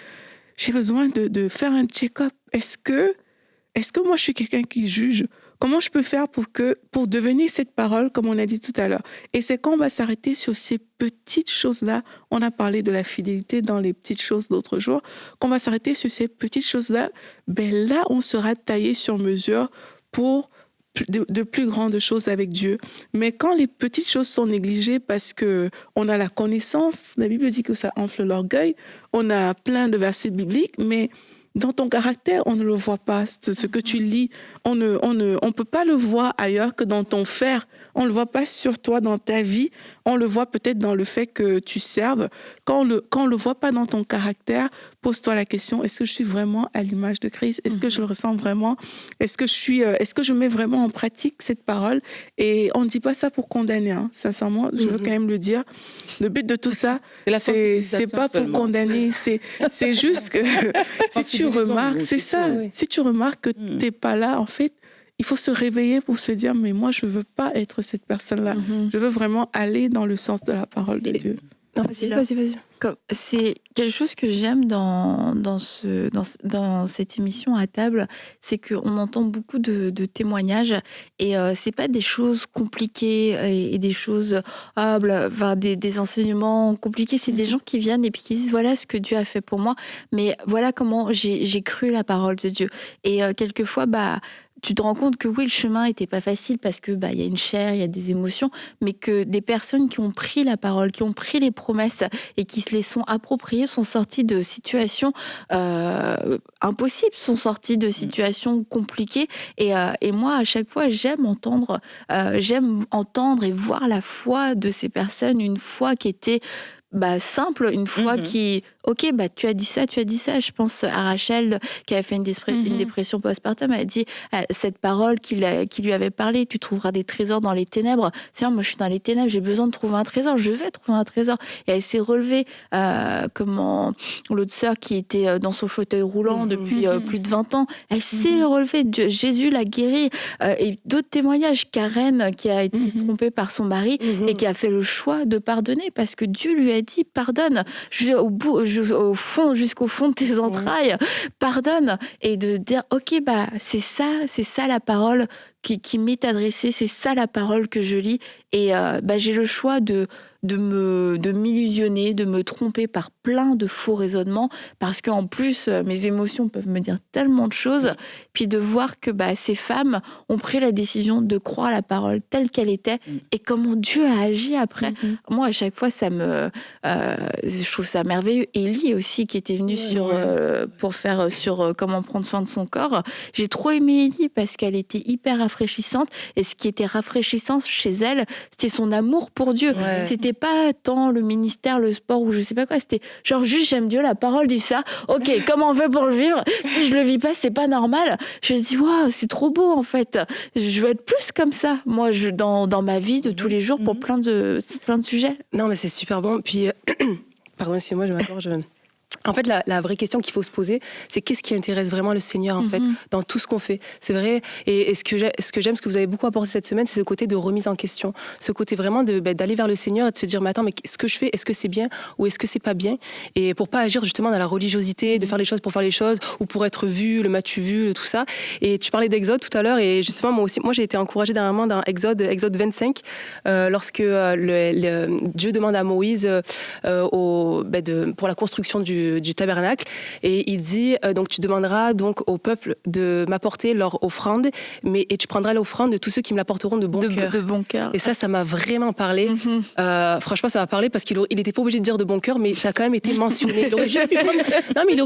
j'ai besoin de faire un check-up. Est-ce que moi je suis quelqu'un qui juge? Comment je peux faire pour devenir cette parole, comme on a dit tout à l'heure? Et c'est quand on va s'arrêter sur ces petites choses-là, on a parlé de la fidélité dans les petites choses d'autres jours, qu'on va s'arrêter sur ces petites choses-là, ben là, on sera taillé sur mesure pour de plus grandes choses avec Dieu. Mais quand les petites choses sont négligées parce qu'on a la connaissance, la Bible dit que ça enfle l'orgueil, on a plein de versets bibliques, mais dans ton caractère, on ne le voit pas. Ce que tu lis, on peut pas le voir ailleurs que dans ton faire. On le voit pas sur toi, dans ta vie. On le voit peut-être dans le fait que tu serves. Quand on le voit pas dans ton caractère, pose-toi la question, est-ce que je suis vraiment à l'image de Christ? Est-ce que je le ressens vraiment? Est-ce que je mets vraiment en pratique cette parole? Et on ne dit pas ça pour condamner, hein. Sincèrement, je veux quand même le dire. Le but de tout ça, c'est pas pour condamner. C'est juste que si tu remarques, c'est ça. Oui. Si tu remarques que tu n'es pas là, en fait, il faut se réveiller pour se dire, mais moi, je ne veux pas être cette personne-là. Je veux vraiment aller dans le sens de la parole de Dieu. Non, vas-y. C'est quelque chose que j'aime dans cette émission à table, c'est qu'on entend beaucoup de témoignages et c'est pas des choses compliquées et des choses, des enseignements compliqués, c'est des gens qui viennent et puis qui disent voilà ce que Dieu a fait pour moi, mais voilà comment j'ai cru la parole de Dieu. Et quelquefois, tu te rends compte que oui, le chemin n'était pas facile parce que y a une chair, il y a des émotions, mais que des personnes qui ont pris la parole, qui ont pris les promesses et qui se les sont appropriées sont sorties de situations impossibles, sont sorties de situations compliquées. Et moi, à chaque fois, j'aime entendre et voir la foi de ces personnes, une foi qui était simple, une foi qui... Ok, tu as dit ça. Je pense à Rachel qui avait fait une dépression postpartum. Elle a dit cette parole qui lui avait parlé, tu trouveras des trésors dans les ténèbres. C'est-à-dire, moi je suis dans les ténèbres, j'ai besoin de trouver un trésor, je vais trouver un trésor. Et elle s'est relevée comme l'autre sœur qui était dans son fauteuil roulant depuis plus de 20 ans. Elle s'est relevée, Jésus l'a guérie. Et d'autres témoignages, Karen qui a été trompée par son mari et qui a fait le choix de pardonner parce que Dieu lui a dit pardonne. Jusqu'au fond de tes entrailles, pardonne, et de dire ok, c'est ça la parole qui m'est adressée, c'est ça la parole que je lis, et j'ai le choix de m'illusionner, de me tromper par plein de faux raisonnements, parce qu'en plus mes émotions peuvent me dire tellement de choses, puis de voir que ces femmes ont pris la décision de croire la parole telle qu'elle était, et comment Dieu a agi après. Moi, à chaque fois, je trouve ça merveilleux. Élie aussi, qui était venue pour faire sur comment prendre soin de son corps. J'ai trop aimé Élie parce qu'elle était hyper rafraîchissante, et ce qui était rafraîchissant chez elle, c'était son amour pour Dieu. C'était pas tant le ministère, le sport ou je sais pas quoi, c'était genre juste j'aime Dieu, la parole dit ça, ok, comment on fait pour le vivre? Si je le vis pas, c'est pas normal. Je me dis waouh, c'est trop beau en fait, je veux être plus comme ça, moi dans ma vie de tous les jours pour plein de sujets. Non mais c'est super bon, puis pardon, excusez-moi, je m'accorde. En fait, la vraie question qu'il faut se poser, c'est qu'est-ce qui intéresse vraiment le Seigneur, en fait, dans tout ce qu'on fait. C'est vrai, et ce que j'aime, ce que vous avez beaucoup apporté cette semaine, c'est ce côté de remise en question. Ce côté vraiment d'aller vers le Seigneur et de se dire, mais attends, mais ce que je fais, est-ce que c'est bien ou est-ce que c'est pas bien? Et pour pas agir justement dans la religiosité, de faire les choses pour faire les choses, ou pour être vu, le m'as-tu vu, tout ça. Et tu parlais d'Exode tout à l'heure, et justement, moi j'ai été encouragée dernièrement dans Exode 25, lorsque Dieu demande à Moïse pour la construction du tabernacle, et il dit donc tu demanderas donc au peuple de m'apporter leur offrande, et tu prendras l'offrande de tous ceux qui me l'apporteront de bon cœur. Et ça m'a vraiment parlé. Franchement, ça m'a parlé parce qu'il n'était pas obligé de dire de bon cœur, mais ça a quand même été mentionné. Il aurait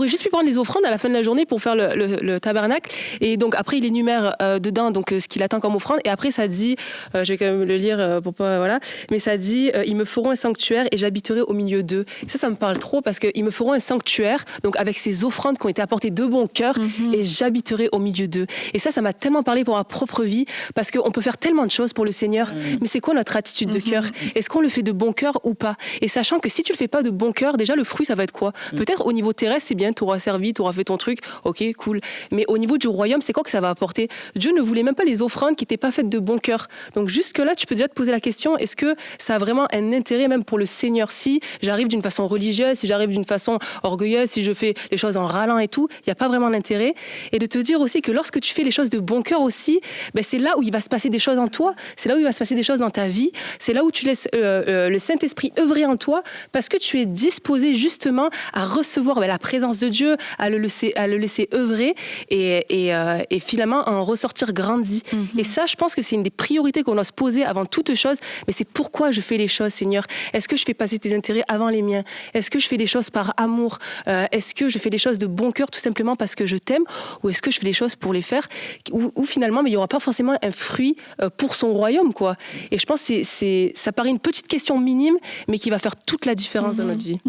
juste pu prendre les offrandes à la fin de la journée pour faire le tabernacle. Et donc après, il énumère dedans donc ce qu'il attend comme offrande. Et après, ça dit, je vais quand même le lire pour pas mais ça dit ils me feront un sanctuaire et j'habiterai au milieu d'eux. Ça me parle trop parce qu'ils me feront un sanctuaire sanctuaire, donc avec ces offrandes qui ont été apportées de bon cœur, et j'habiterai au milieu d'eux. Et ça m'a tellement parlé pour ma propre vie, parce qu'on peut faire tellement de choses pour le Seigneur, mais c'est quoi notre attitude de cœur? Est-ce qu'on le fait de bon cœur ou pas? Et sachant que si tu le fais pas de bon cœur, déjà le fruit, ça va être quoi? Peut-être au niveau terrestre, c'est bien, tu auras servi, tu auras fait ton truc, ok, cool. Mais au niveau du royaume, c'est quoi que ça va apporter? Dieu ne voulait même pas les offrandes qui n'étaient pas faites de bon cœur. Donc jusque-là, tu peux déjà te poser la question, est-ce que ça a vraiment un intérêt même pour le Seigneur? Si j'arrive d'une façon religieuse, si j'arrive d'une façon orgueilleuse, si je fais les choses en râlant et tout, il n'y a pas vraiment d'intérêt. Et de te dire aussi que lorsque tu fais les choses de bon cœur aussi, ben c'est là où il va se passer des choses en toi, c'est là où il va se passer des choses dans ta vie, c'est là où tu laisses le Saint-Esprit œuvrer en toi, parce que tu es disposé justement à recevoir la présence de Dieu, à le laisser œuvrer et finalement en ressortir grandi. Et ça, je pense que c'est une des priorités qu'on doit se poser avant toute chose, mais c'est pourquoi je fais les choses, Seigneur. Est-ce que je fais passer tes intérêts avant les miens? Est-ce que je fais des choses par amour? Est-ce que je fais des choses de bon cœur tout simplement parce que je t'aime? Ou est-ce que je fais des choses pour les faire? Ou finalement, mais il n'y aura pas forcément un fruit pour son royaume, quoi. Et je pense que ça paraît une petite question minime, mais qui va faire toute la différence dans notre vie.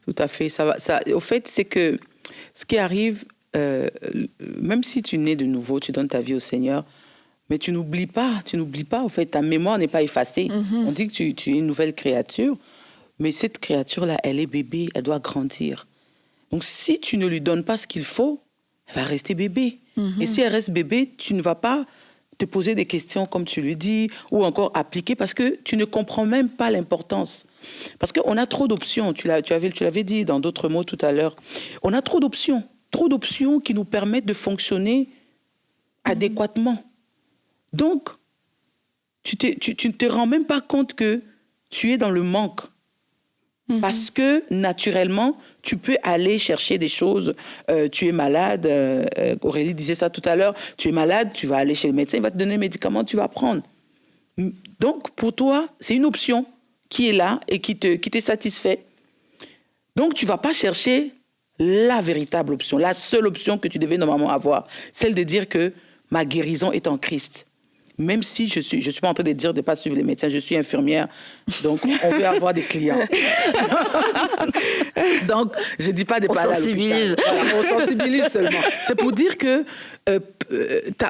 Tout à fait. Au fait, c'est que ce qui arrive, même si tu nais de nouveau, tu donnes ta vie au Seigneur, mais tu n'oublies pas, au fait, ta mémoire n'est pas effacée. On dit que tu es une nouvelle créature, mais cette créature-là, elle est bébé, elle doit grandir. Donc si tu ne lui donnes pas ce qu'il faut, elle va rester bébé. Et si elle reste bébé, tu ne vas pas te poser des questions comme tu lui dis, ou encore appliquer, parce que tu ne comprends même pas l'importance. Parce qu'on a trop d'options, tu l'avais dit dans d'autres mots tout à l'heure, on a trop d'options qui nous permettent de fonctionner adéquatement. Donc, tu ne te rends même pas compte que tu es dans le manque. Parce que, naturellement, tu peux aller chercher des choses. Tu es malade, Aurélie disait ça tout à l'heure, tu es malade, tu vas aller chez le médecin, il va te donner les médicaments, tu vas prendre. Donc, pour toi, c'est une option qui est là et qui te satisfait. Donc, tu ne vas pas chercher la véritable option, la seule option que tu devais normalement avoir, celle de dire que ma guérison est en Christ. Même si je suis pas en train de dire de ne pas suivre les médecins, je suis infirmière, donc on veut avoir des clients. Donc, je ne dis pas de pas aller à l'hôpital. Voilà, on sensibilise seulement. C'est pour dire que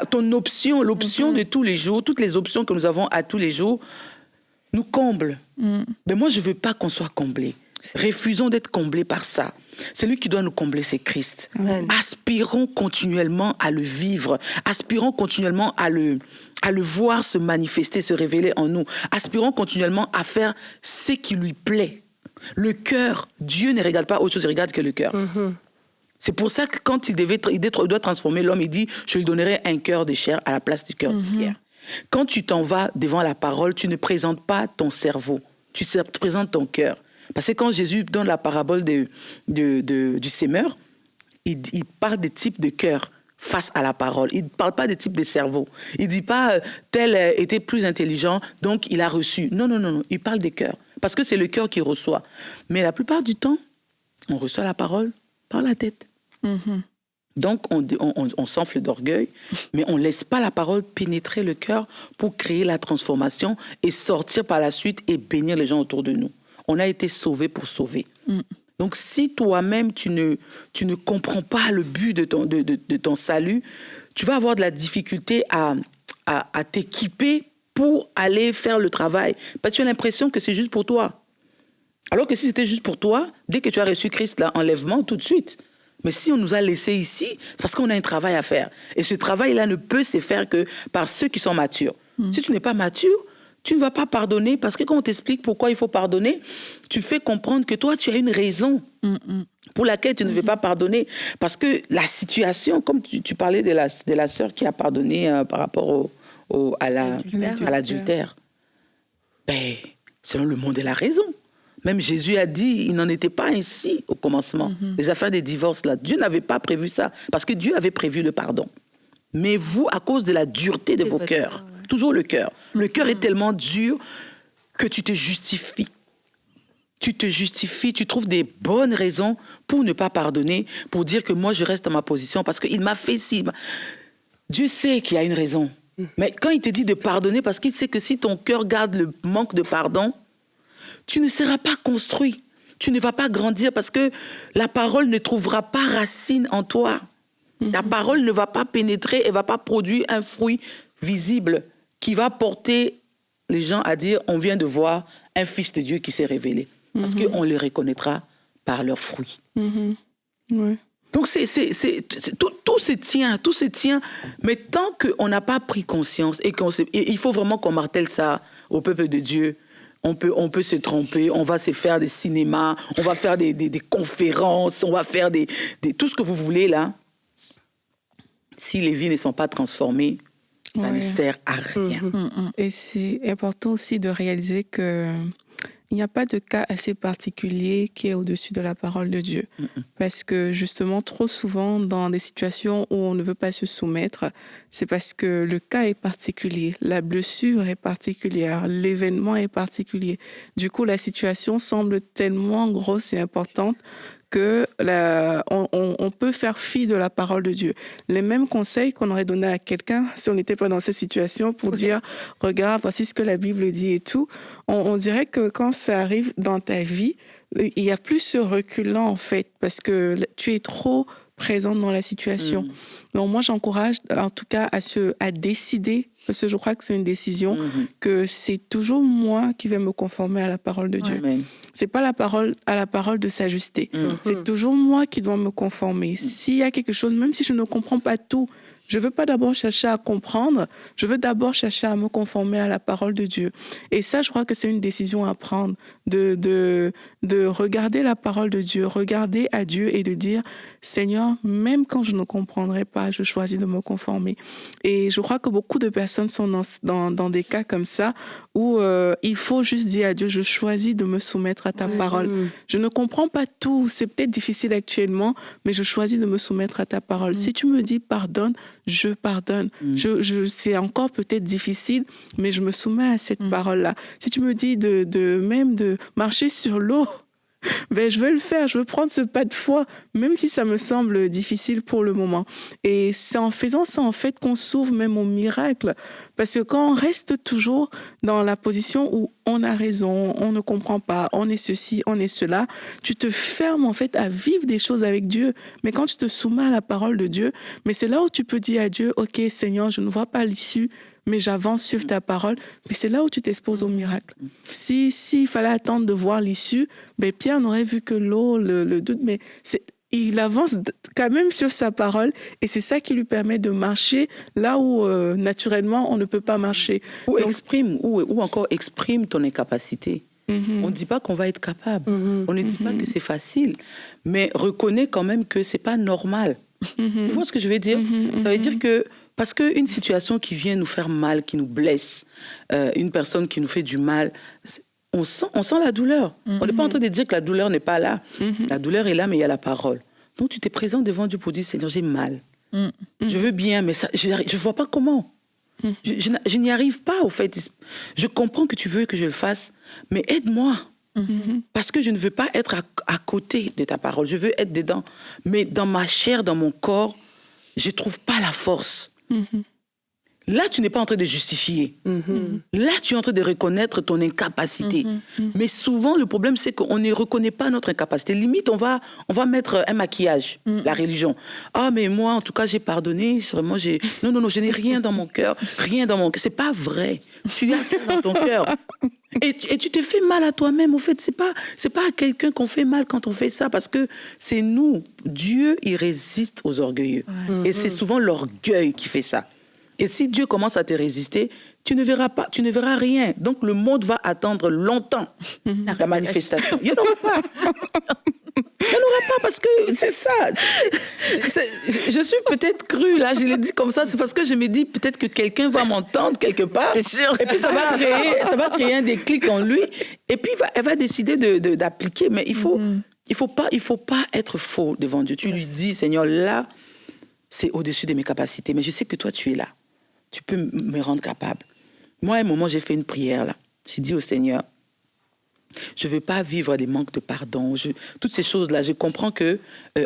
ton option, l'option de tous les jours, toutes les options que nous avons à tous les jours, nous comblent. Mais moi, je ne veux pas qu'on soit comblés. Refusons d'être comblés par ça. Celui qui doit nous combler, c'est Christ. Amen. Aspirons continuellement à le vivre. Aspirons continuellement à le voir se manifester, se révéler en nous. Aspirons continuellement à faire ce qui lui plaît. Le cœur, Dieu ne regarde pas autre chose, il regarde que le cœur. C'est pour ça que quand il doit transformer l'homme, il dit « Je lui donnerai un cœur de chair à la place du cœur de pierre ». Quand tu t'en vas devant la parole, tu ne présentes pas ton cerveau, tu présentes ton cœur. Parce que quand Jésus donne la parabole du sémeur, il parle des types de cœur face à la parole. Il ne parle pas des types de cerveau. Il ne dit pas tel était plus intelligent, donc il a reçu. Non. Il parle des cœurs. Parce que c'est le cœur qui reçoit. Mais la plupart du temps, on reçoit la parole par la tête. Donc, on s'enfle d'orgueil, mais on ne laisse pas la parole pénétrer le cœur pour créer la transformation et sortir par la suite et bénir les gens autour de nous. On a été sauvés pour sauver. Donc, si toi-même, tu ne comprends pas le but de ton salut, tu vas avoir de la difficulté à t'équiper pour aller faire le travail. Parce que tu as l'impression que c'est juste pour toi. Alors que si c'était juste pour toi, dès que tu as reçu Christ, là, enlèvement tout de suite. Mais si on nous a laissés ici, c'est parce qu'on a un travail à faire. Et ce travail-là ne peut se faire que par ceux qui sont matures. Si tu n'es pas mature, tu ne vas pas pardonner, parce que quand on t'explique pourquoi il faut pardonner, tu fais comprendre que toi, tu as une raison pour laquelle tu ne veux pas pardonner. Parce que la situation, comme tu parlais de la sœur qui a pardonné par rapport à l'adultère, ben, selon le monde, elle a raison. Même Jésus a dit, il n'en était pas ainsi au commencement. Les affaires des divorces, là, Dieu n'avait pas prévu ça, parce que Dieu avait prévu le pardon. Mais vous, à cause de la dureté de vos cœurs, toujours le cœur est tellement dur que tu te justifies. Tu te justifies, tu trouves des bonnes raisons pour ne pas pardonner, pour dire que moi, je reste dans ma position, parce qu'il m'a fait ci. Dieu sait qu'il y a une raison. Mais quand il te dit de pardonner, parce qu'il sait que si ton cœur garde le manque de pardon, tu ne seras pas construit. tu ne vas pas grandir parce que la parole ne trouvera pas racine en toi. Ta parole ne va pas pénétrer, elle ne va pas produire un fruit visible qui va porter les gens à dire on vient de voir un fils de Dieu qui s'est révélé. Parce qu'on les reconnaîtra par leurs fruits. Ouais. Donc tout se tient, mais tant qu'on n'a pas pris conscience et il faut vraiment qu'on martèle ça au peuple de Dieu. On peut se tromper, on va se faire des cinémas, on va faire des conférences, on va faire tout ce que vous voulez là. Si les vies ne sont pas transformées, ça ne sert à rien. Et c'est important aussi de réaliser que il n'y a pas de cas assez particulier qui est au-dessus de la parole de Dieu. Parce que justement, trop souvent, dans des situations où on ne veut pas se soumettre, c'est parce que le cas est particulier, la blessure est particulière, l'événement est particulier. Du coup, la situation semble tellement grosse et importante que on peut faire fi de la parole de Dieu. Les mêmes conseils qu'on aurait donnés à quelqu'un si on n'était pas dans cette situation pour dire « Regarde, voici ce que la Bible dit et tout », on dirait que quand ça arrive dans ta vie, il n'y a plus ce recul-là en fait, parce que tu es trop présente dans la situation. Donc moi, j'encourage en tout cas à décider, parce que je crois que c'est une décision, que c'est toujours moi qui vais me conformer à la parole de Dieu. Amen. C'est pas à la parole de s'ajuster. C'est toujours moi qui dois me conformer. S'il y a quelque chose, même si je ne comprends pas tout, je veux pas d'abord chercher à comprendre, je veux d'abord chercher à me conformer à la parole de Dieu. Et ça, je crois que c'est une décision à prendre, de regarder la parole de Dieu, regarder à Dieu et de dire, Seigneur, même quand je ne comprendrai pas, je choisis de me conformer. Et je crois que beaucoup de personnes sont dans des cas comme ça, où il faut juste dire à Dieu, je choisis de me soumettre à ta parole. Je ne comprends pas tout, c'est peut-être difficile actuellement, mais je choisis de me soumettre à ta parole. Si tu me dis pardonne, je pardonne. C'est encore peut-être difficile, mais je me soumets à cette parole-là. Si tu me dis même de marcher sur l'eau, ben, je veux le faire, je veux prendre ce pas de foi, même si ça me semble difficile pour le moment. Et c'est en faisant ça, en fait, qu'on s'ouvre même au miracle. Parce que quand on reste toujours dans la position où on a raison, on ne comprend pas, on est ceci, on est cela, tu te fermes, en fait, à vivre des choses avec Dieu. Mais quand tu te soumets à la parole de Dieu, mais c'est là où tu peux dire à Dieu, OK, Seigneur, je ne vois pas l'issue, mais j'avance sur ta parole. Mais c'est là où tu t'exposes au miracle. S'il fallait attendre de voir l'issue, ben Pierre n'aurait vu que l'eau, le doute, mais il avance quand même sur sa parole et c'est ça qui lui permet de marcher là où naturellement on ne peut pas marcher. Ou encore exprime ton incapacité. On ne dit pas qu'on va être capable. On ne dit pas que c'est facile, mais reconnais quand même que c'est pas normal. Tu vois ce que je veux dire? Ça veut dire que parce qu'une situation qui vient nous faire mal, qui nous blesse, une personne qui nous fait du mal, on sent la douleur. On n'est pas en train de dire que la douleur n'est pas là. La douleur est là, mais il y a la parole. Donc tu te présentes devant Dieu pour dire, Seigneur, j'ai mal. Je veux bien, mais ça, je ne vois pas comment. Je n'y arrive pas, au fait. Je comprends que tu veux que je le fasse, mais aide-moi. Parce que je ne veux pas être à côté de ta parole. Je veux être dedans. Mais dans ma chair, dans mon corps, je ne trouve pas la force. Là, tu n'es pas en train de justifier. Là, tu es en train de reconnaître ton incapacité. Mais souvent, le problème, c'est qu'on ne reconnaît pas notre incapacité. Limite, on va mettre un maquillage, la religion. Ah, mais moi, en tout cas, j'ai pardonné. Vraiment, non, je n'ai rien dans mon cœur. Rien dans mon cœur. C'est pas vrai. Tu as ça dans ton cœur. Et tu te fais mal à toi-même. En fait, c'est pas à quelqu'un qu'on fait mal quand on fait ça, parce que c'est nous. Dieu, il résiste aux orgueilleux. Et c'est souvent l'orgueil qui fait ça. Et si Dieu commence à te résister, tu ne verras rien. Donc le monde va attendre longtemps la manifestation. Il n'y en aura pas. Il n'y en aura pas parce que c'est ça. Je suis peut-être crue, là, je l'ai dit comme ça, c'est parce que je me dis peut-être que quelqu'un va m'entendre quelque part. C'est sûr. Et puis ça va créer un déclic en lui. Et puis elle va décider d'appliquer. Mais il faut pas être faux devant Dieu. Tu lui dis, Seigneur, là, c'est au-dessus de mes capacités. Mais je sais que toi, tu es là. Tu peux me rendre capable. Moi, à un moment, j'ai fait une prière, là. J'ai dit au Seigneur, je ne veux pas vivre des manques de pardon. Toutes ces choses-là, je comprends que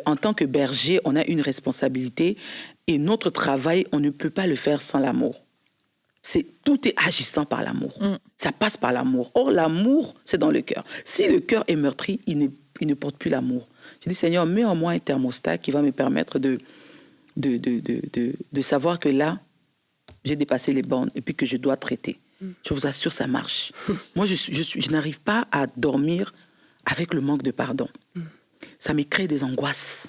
en tant que berger, on a une responsabilité et notre travail, on ne peut pas le faire sans l'amour. Tout est agissant par l'amour. Ça passe par l'amour. Or, l'amour, c'est dans le cœur. Si le cœur est meurtri, il il ne porte plus l'amour. J'ai dit, Seigneur, mets en moi un thermostat qui va me permettre de savoir que là, j'ai dépassé les bornes et puis que je dois traiter. Je vous assure, ça marche. Moi, je n'arrive pas à dormir avec le manque de pardon. Ça me crée des angoisses.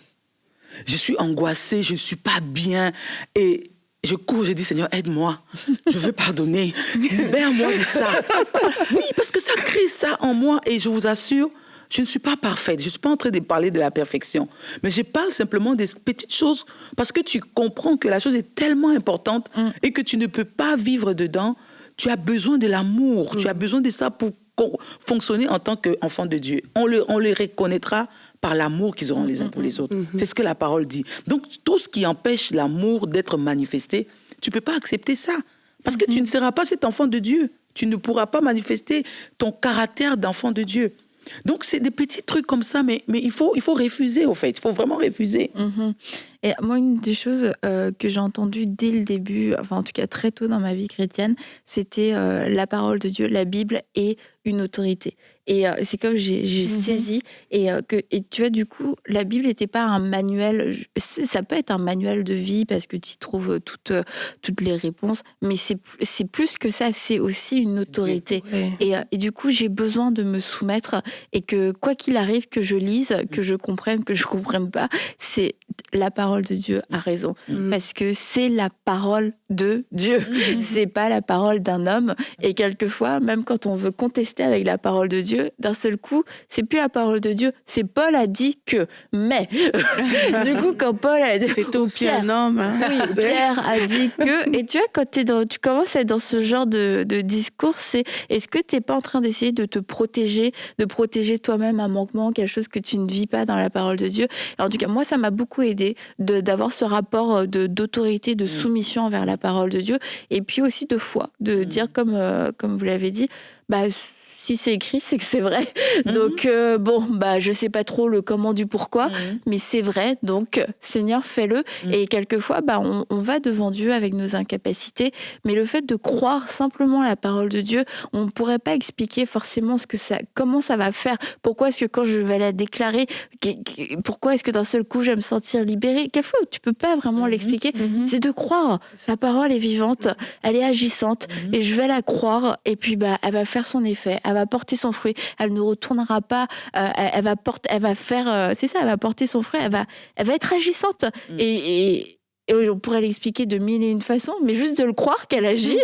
Je suis angoissée, je ne suis pas bien. Et je cours, je dis, Seigneur, aide-moi. Je veux pardonner. Libère-moi de ça. Oui, parce que ça crée ça en moi. Et je vous assure, je ne suis pas parfaite. Je ne suis pas en train de parler de la perfection. Mais je parle simplement des petites choses parce que tu comprends que la chose est tellement importante et que tu ne peux pas vivre dedans. Tu as besoin de l'amour. Tu as besoin de ça pour fonctionner en tant qu'enfant de Dieu. On les reconnaîtra par l'amour qu'ils auront les uns pour les autres. C'est ce que la parole dit. Donc, tout ce qui empêche l'amour d'être manifesté, tu ne peux pas accepter ça. Parce que tu ne seras pas cet enfant de Dieu. Tu ne pourras pas manifester ton caractère d'enfant de Dieu. Donc, c'est des petits trucs comme ça, mais il faut refuser, au fait. Il faut vraiment refuser. Et moi, une des choses que j'ai entendues dès le début, enfin en tout cas très tôt dans ma vie chrétienne, c'était la parole de Dieu, la Bible et une autorité. Et c'est comme j'ai saisi et tu vois, du coup, la Bible n'était pas un manuel. Ça peut être un manuel de vie parce que tu y trouves toutes les réponses, mais c'est plus que ça, c'est aussi une autorité. Et du coup, j'ai besoin de me soumettre et que quoi qu'il arrive, que je lise, que je comprenne, que je ne comprenne pas, c'est la parole de Dieu a raison. Parce que c'est la parole de Dieu. C'est pas la parole d'un homme. Et quelquefois, même quand on veut contester avec la parole de Dieu, d'un seul coup, c'est plus la parole de Dieu. C'est Paul a dit que. Mais, du coup, quand Paul a dit. C'est aussi un homme. Hein. Oui, Pierre a dit que. Et tu vois, quand tu commences à être dans ce genre de discours, est-ce que tu n'es pas en train d'essayer de te protéger, de protéger toi-même un manquement, quelque chose que tu ne vis pas dans la parole de Dieu? Et en tout cas, moi, ça m'a beaucoup aidé d'avoir ce rapport d'autorité, de soumission envers la parole de Dieu, et puis aussi de foi, de dire, comme vous l'avez dit, si c'est écrit, c'est que c'est vrai. Donc, je sais pas trop le comment du pourquoi, mais c'est vrai. Donc, Seigneur, fais-le. Et quelquefois, on va devant Dieu avec nos incapacités, mais le fait de croire simplement la parole de Dieu, on ne pourrait pas expliquer forcément comment ça va faire. Pourquoi est-ce que quand je vais la déclarer, pourquoi est-ce que d'un seul coup, je vais me sentir libérée? Quelquefois, tu peux pas vraiment l'expliquer. C'est de croire. Sa parole est vivante, elle est agissante, et je vais la croire, et puis elle va faire son effet. Elle va porter son fruit, elle ne retournera pas, elle va porter son fruit, elle va être agissante. Et on pourrait l'expliquer de mille et une façons, mais juste de le croire qu'elle agit,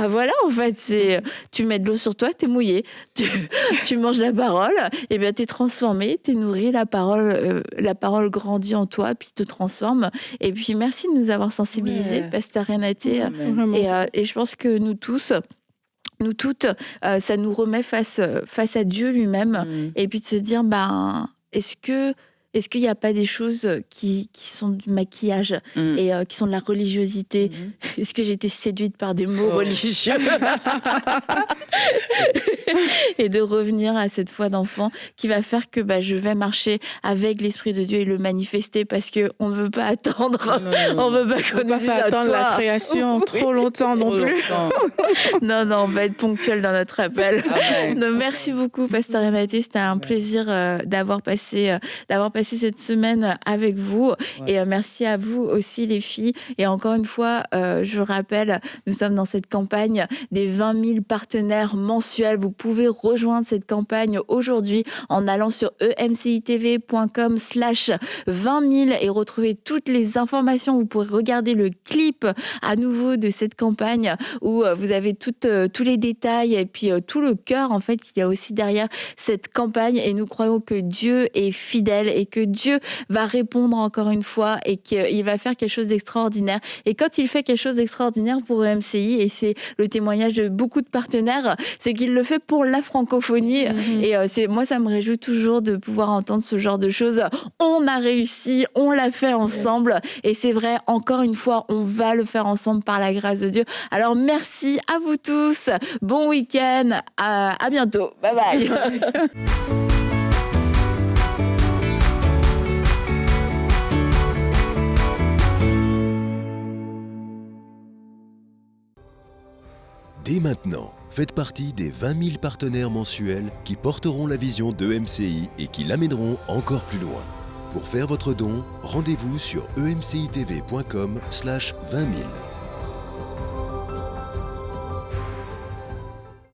voilà, en fait, c'est tu mets de l'eau sur toi, t'es mouillé, tu manges la parole, et bien t'es transformé, t'es nourri, la parole grandit en toi, puis te transforme. Et puis merci de nous avoir sensibilisés, Pasteur Renate, et je pense que nous toutes, ça nous remet face à Dieu lui-même, et puis de se dire, est-ce qu'il n'y a pas des choses qui sont du maquillage et qui sont de la religiosité? Est-ce que j'ai été séduite par des mots religieux? Et de revenir à cette foi d'enfant qui va faire que je vais marcher avec l'Esprit de Dieu et le manifester, parce qu'on ne veut pas attendre. On ne veut pas faire attendre la création trop longtemps non plus. Non, on va être ponctuel dans notre appel. Donc, merci beaucoup, Pasteur Renate. C'était un plaisir d'avoir passé cette semaine avec vous. Et merci à vous aussi, les filles. Et encore une fois, je rappelle, nous sommes dans cette campagne des 20 000 partenaires mensuels. Vous pouvez rejoindre cette campagne aujourd'hui en allant sur emcitv.com/20 000 et retrouver toutes les informations. Vous pourrez regarder le clip à nouveau de cette campagne où vous avez tous les détails et puis tout le cœur en fait qu'il y a aussi derrière cette campagne. Et nous croyons que Dieu est fidèle et que Dieu va répondre encore une fois et qu'il va faire quelque chose d'extraordinaire. Et quand il fait quelque chose d'extraordinaire pour EMCI, et c'est le témoignage de beaucoup de partenaires, c'est qu'il le fait pour la francophonie. Et moi, ça me réjouit toujours de pouvoir entendre ce genre de choses. On a réussi, on l'a fait ensemble. Et c'est vrai, encore une fois, on va le faire ensemble par la grâce de Dieu. Alors, merci à vous tous. Bon week-end. À bientôt. Bye bye. Dès maintenant, faites partie des 20 000 partenaires mensuels qui porteront la vision d'EMCI et qui l'amèneront encore plus loin. Pour faire votre don, rendez-vous sur emcitv.com/20 000.